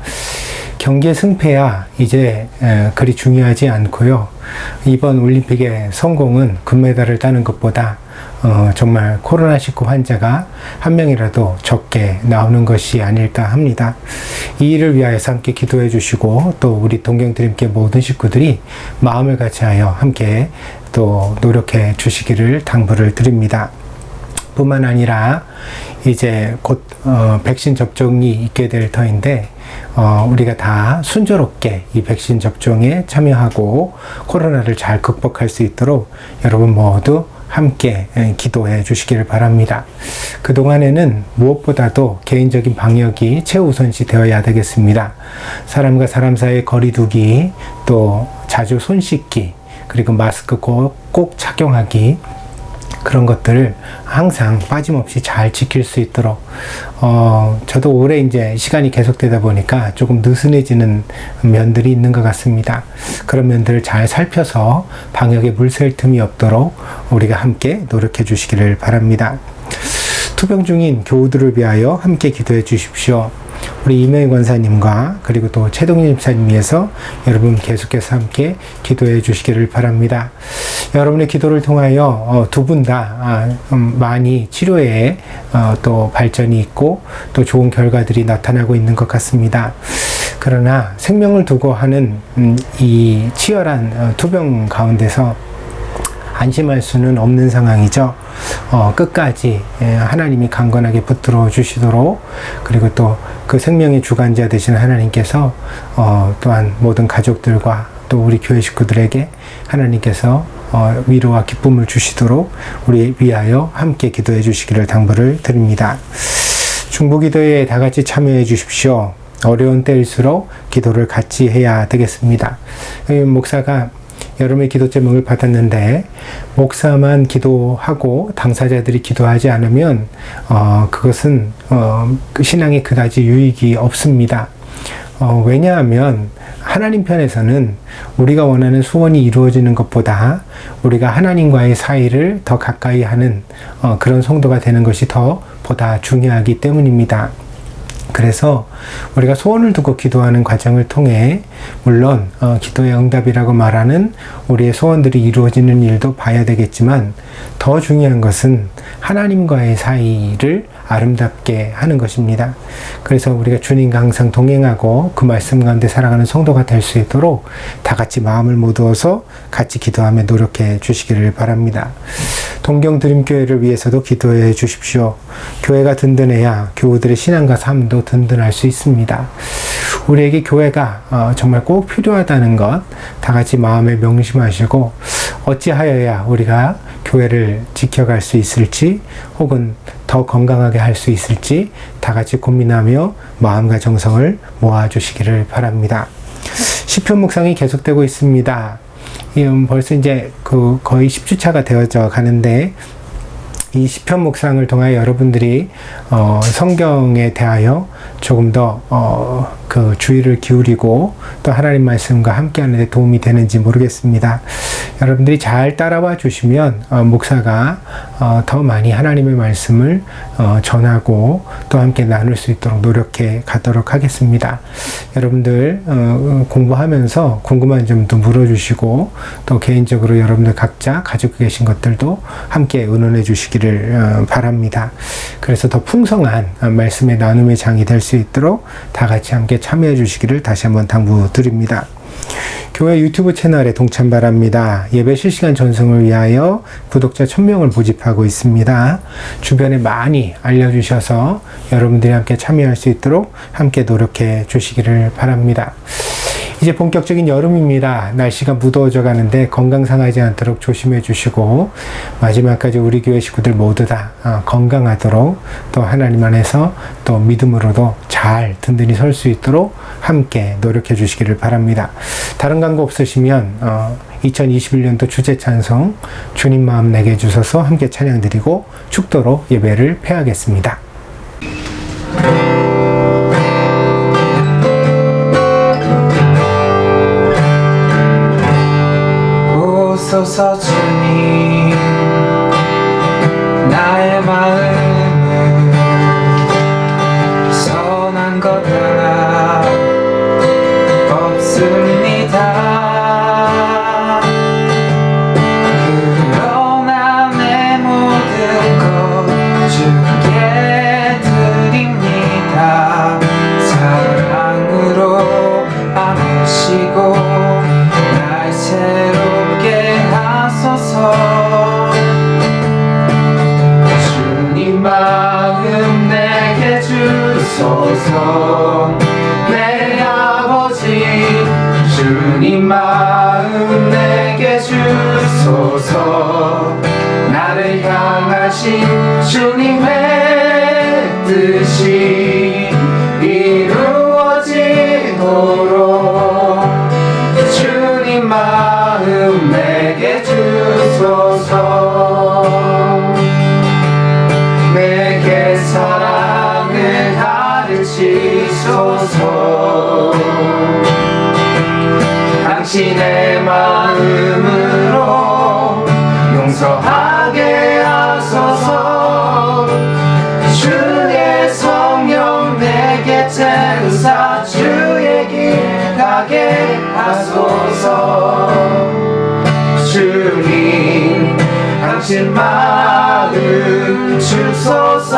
경기의 승패야 이제 그리 중요하지 않고요. 이번 올림픽의 성공은 금메달을 따는 것보다 정말 코로나19 환자가 한 명이라도 적게 나오는 것이 아닐까 합니다. 이 일을 위하여서 함께 기도해 주시고, 또 우리 동경드림교회 모든 식구들이 마음을 같이하여 함께 또 노력해 주시기를 당부를 드립니다. 뿐만 아니라 이제 곧 백신 접종이 있게 될 터인데 우리가 다 순조롭게 이 백신 접종에 참여하고 코로나를 잘 극복할 수 있도록 여러분 모두 함께 기도해 주시기를 바랍니다. 그동안에는 무엇보다도 개인적인 방역이 최우선시 되어야 되겠습니다. 사람과 사람 사이의 거리 두기, 또 자주 손 씻기, 그리고 마스크 꼭 착용하기, 그런 것들을 항상 빠짐없이 잘 지킬 수 있도록 저도 올해 이제 시간이 계속되다 보니까 조금 느슨해지는 면들이 있는 것 같습니다. 그런 면들을 잘 살펴서 방역에 물샐 틈이 없도록 우리가 함께 노력해 주시기를 바랍니다. 투병 중인 교우들을 위하여 함께 기도해 주십시오. 우리 이명희 권사님과 그리고 또 최동진 집사님 위해서 여러분 계속해서 함께 기도해 주시기를 바랍니다. 여러분의 기도를 통하여 두 분 다 많이 치료에 또 발전이 있고 또 좋은 결과들이 나타나고 있는 것 같습니다. 그러나 생명을 두고 하는 이 치열한 투병 가운데서 안심할 수는 없는 상황이죠. 끝까지 하나님이 강건하게 붙들어 주시도록, 그리고 또 그 생명의 주관자 되신 하나님께서 또한 모든 가족들과 또 우리 교회 식구들에게 하나님께서 위로와 기쁨을 주시도록 우리 위하여 함께 기도해 주시기를 당부를 드립니다. 중보기도에 다 같이 참여해 주십시오. 어려운 때일수록 기도를 같이 해야 되겠습니다. 목사가 여름의 기도 제목을 받았는데, 목사만 기도하고 당사자들이 기도하지 않으면 그것은 그 신앙에 그다지 유익이 없습니다. 왜냐하면 하나님 편에서는 우리가 원하는 소원이 이루어지는 것보다 우리가 하나님과의 사이를 더 가까이 하는 그런 성도가 되는 것이 더 보다 중요하기 때문입니다. 그래서 우리가 소원을 두고 기도하는 과정을 통해 물론 기도의 응답이라고 말하는 우리의 소원들이 이루어지는 일도 봐야 되겠지만, 더 중요한 것은 하나님과의 사이를 아름답게 하는 것입니다. 그래서 우리가 주님과 항상 동행하고 그 말씀 가운데 살아가는 성도가 될 수 있도록 다 같이 마음을 모두어서 같이 기도하며 노력해 주시기를 바랍니다. 동경드림교회를 위해서도 기도해 주십시오. 교회가 든든해야 교우들의 신앙과 삶도 든든할 수 있습니다. 우리에게 교회가 정말 꼭 필요하다는 것 다 같이 마음에 명심하시고, 어찌하여야 우리가 교회를 지켜갈 수 있을지, 혹은 더 건강하게 할 수 있을지 다 같이 고민하며 마음과 정성을 모아주시기를 바랍니다. 시편 묵상이 계속되고 있습니다. 벌써 이제 거의 10주차가 되어져 가는데, 이 시편 묵상을 통하여 여러분들이 성경에 대하여 조금 더 그 주의를 기울이고 또 하나님 말씀과 함께 하는 데 도움이 되는지 모르겠습니다. 여러분들이 잘 따라와 주시면 목사가 더 많이 하나님의 말씀을 전하고 또 함께 나눌 수 있도록 노력해 가도록 하겠습니다. 여러분들 공부하면서 궁금한 점도 물어주시고, 또 개인적으로 여러분들 각자 가지고 계신 것들도 함께 의논해 주시기를 바랍니다. 그래서 더 풍성한 말씀의 나눔의 장이 될 수 있도록 다 같이 함께 참여해 주시기를 다시 한번 당부드립니다. 교회 유튜브 채널에 동참 바랍니다. 예배 실시간 전송을 위하여 구독자 1000명을 모집하고 있습니다. 주변에 많이 알려주셔서 여러분들이 함께 참여할 수 있도록 함께 노력해 주시기를 바랍니다. 이제 본격적인 여름입니다. 날씨가 무더워져 가는데 건강 상하지 않도록 조심해 주시고, 마지막까지 우리 교회 식구들 모두 다 건강하도록, 또 하나님 안에서 또 믿음으로도 잘 든든히 설 수 있도록 함께 노력해 주시기를 바랍니다. 다른 광고 없으시면 2021년도 주제 찬송 주님 마음 내게 주셔서 함께 찬양드리고 축도로 예배를 폐하겠습니다. 오소서 주님, 나의 마음은 선한 것 하나 없습니다. 그러나 내 모든 것 주께 드립니다. 사랑으로 안으시고 날 새롭게 하소서. 주님 마음 내게 주소서. 내 아버지 주님 마음 내게 주소서. 나를 향하신 주님의 뜻이 이루어지도록 주님 마음 내게 주소서. 내게 사랑을 가르치소서. 당신의 마음으로 용서하게 하소서. 주의 성령 내게 채우사 주의 길 가게 하소서. 주님 당신 마음 주소서.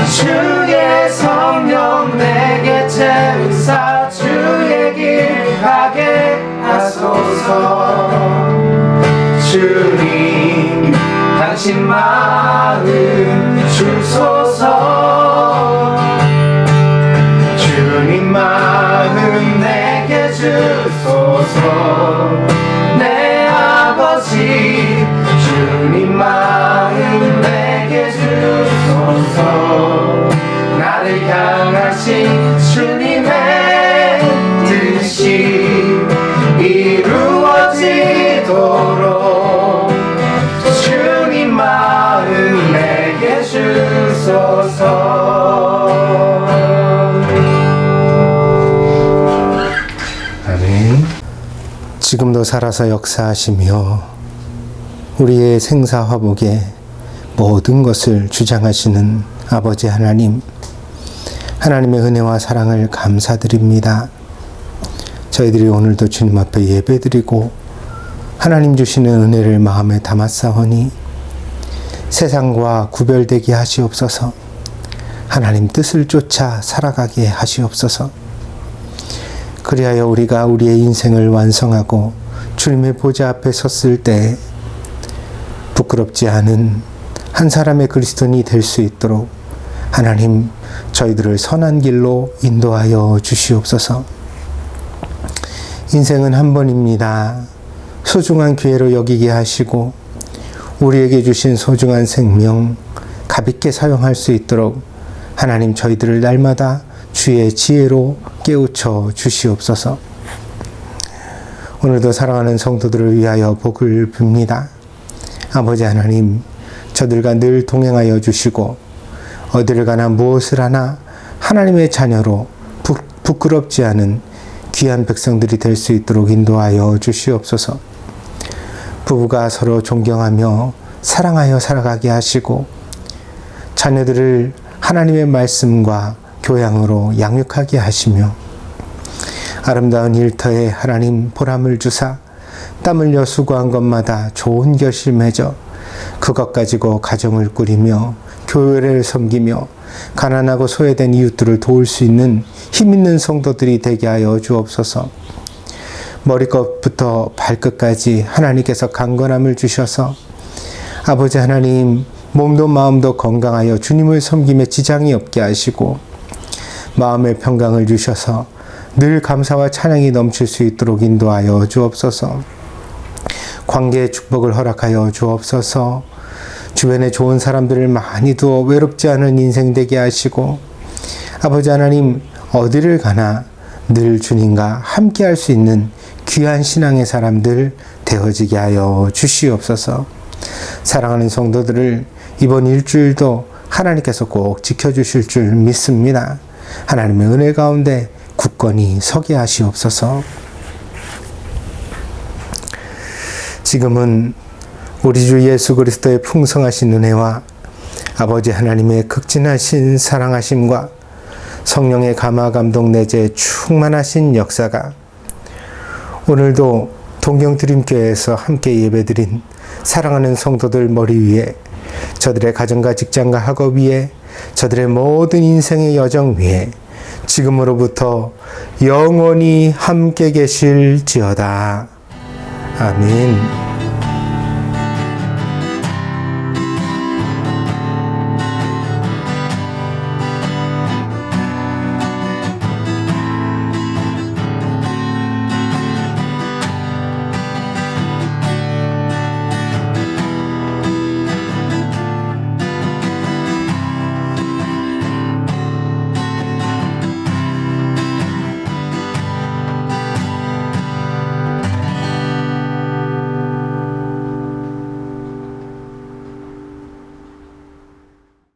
주의 성령 내게 채우사 주의 길 가게 하소서. 주님 당신 마음 주소서 주님 마음 내게 주소서 내 아버지 주님 마음 내게 주소서 나를 향하신 주님의 뜻이 이루어지도록 주님 마음 내게 주소서. 아멘. 지금도 살아서 역사하시며 우리의 생사화복에 모든 것을 주장하시는 아버지 하나님, 하나님의 은혜와 사랑을 감사드립니다. 저희들이 오늘도 주님 앞에 예배드리고 하나님 주시는 은혜를 마음에 담았사오니 세상과 구별되게 하시옵소서. 하나님 뜻을 쫓아 살아가게 하시옵소서. 그리하여 우리가 우리의 인생을 완성하고 주님의 보좌 앞에 섰을 때 부끄럽지 않은 한 사람의 그리스도인이 될 수 있도록 하나님 저희들을 선한 길로 인도하여 주시옵소서. 인생은 한 번입니다. 소중한 기회로 여기게 하시고 우리에게 주신 소중한 생명 가볍게 사용할 수 있도록 하나님 저희들을 날마다 주의 지혜로 깨우쳐 주시옵소서. 오늘도 사랑하는 성도들을 위하여 복을 빕니다. 아버지 하나님, 저들과 늘 동행하여 주시고 어디를 가나 무엇을 하나 하나님의 자녀로 부끄럽지 않은 귀한 백성들이 될 수 있도록 인도하여 주시옵소서. 부부가 서로 존경하며 사랑하여 살아가게 하시고 자녀들을 하나님의 말씀과 교양으로 양육하게 하시며 아름다운 일터에 하나님 보람을 주사 땀 흘려 수고한 것마다 좋은 결실 맺어 그것 가지고 가정을 꾸리며 교회를 섬기며 가난하고 소외된 이웃들을 도울 수 있는 힘있는 성도들이 되게 하여 주옵소서. 머리끝부터 발끝까지 하나님께서 강건함을 주셔서 아버지 하나님 몸도 마음도 건강하여 주님을 섬김에 지장이 없게 하시고 마음의 평강을 주셔서 늘 감사와 찬양이 넘칠 수 있도록 인도하여 주옵소서. 관계의 축복을 허락하여 주옵소서. 주변에 좋은 사람들을 많이 두어 외롭지 않은 인생 되게 하시고 아버지 하나님 어디를 가나 늘 주님과 함께 할 수 있는 귀한 신앙의 사람들 되어지게 하여 주시옵소서. 사랑하는 성도들을 이번 일주일도 하나님께서 꼭 지켜주실 줄 믿습니다. 하나님의 은혜 가운데 굳건히 서게 하시옵소서. 지금은 우리 주 예수 그리스도의 풍성하신 은혜와 아버지 하나님의 극진하신 사랑하심과 성령의 감화 감동 내재 충만하신 역사가 오늘도 동경드림교회에서 함께 예배드린 사랑하는 성도들 머리 위에 저들의 가정과 직장과 학업 위에 저들의 모든 인생의 여정 위에 지금으로부터 영원히 함께 계실지어다. 아멘.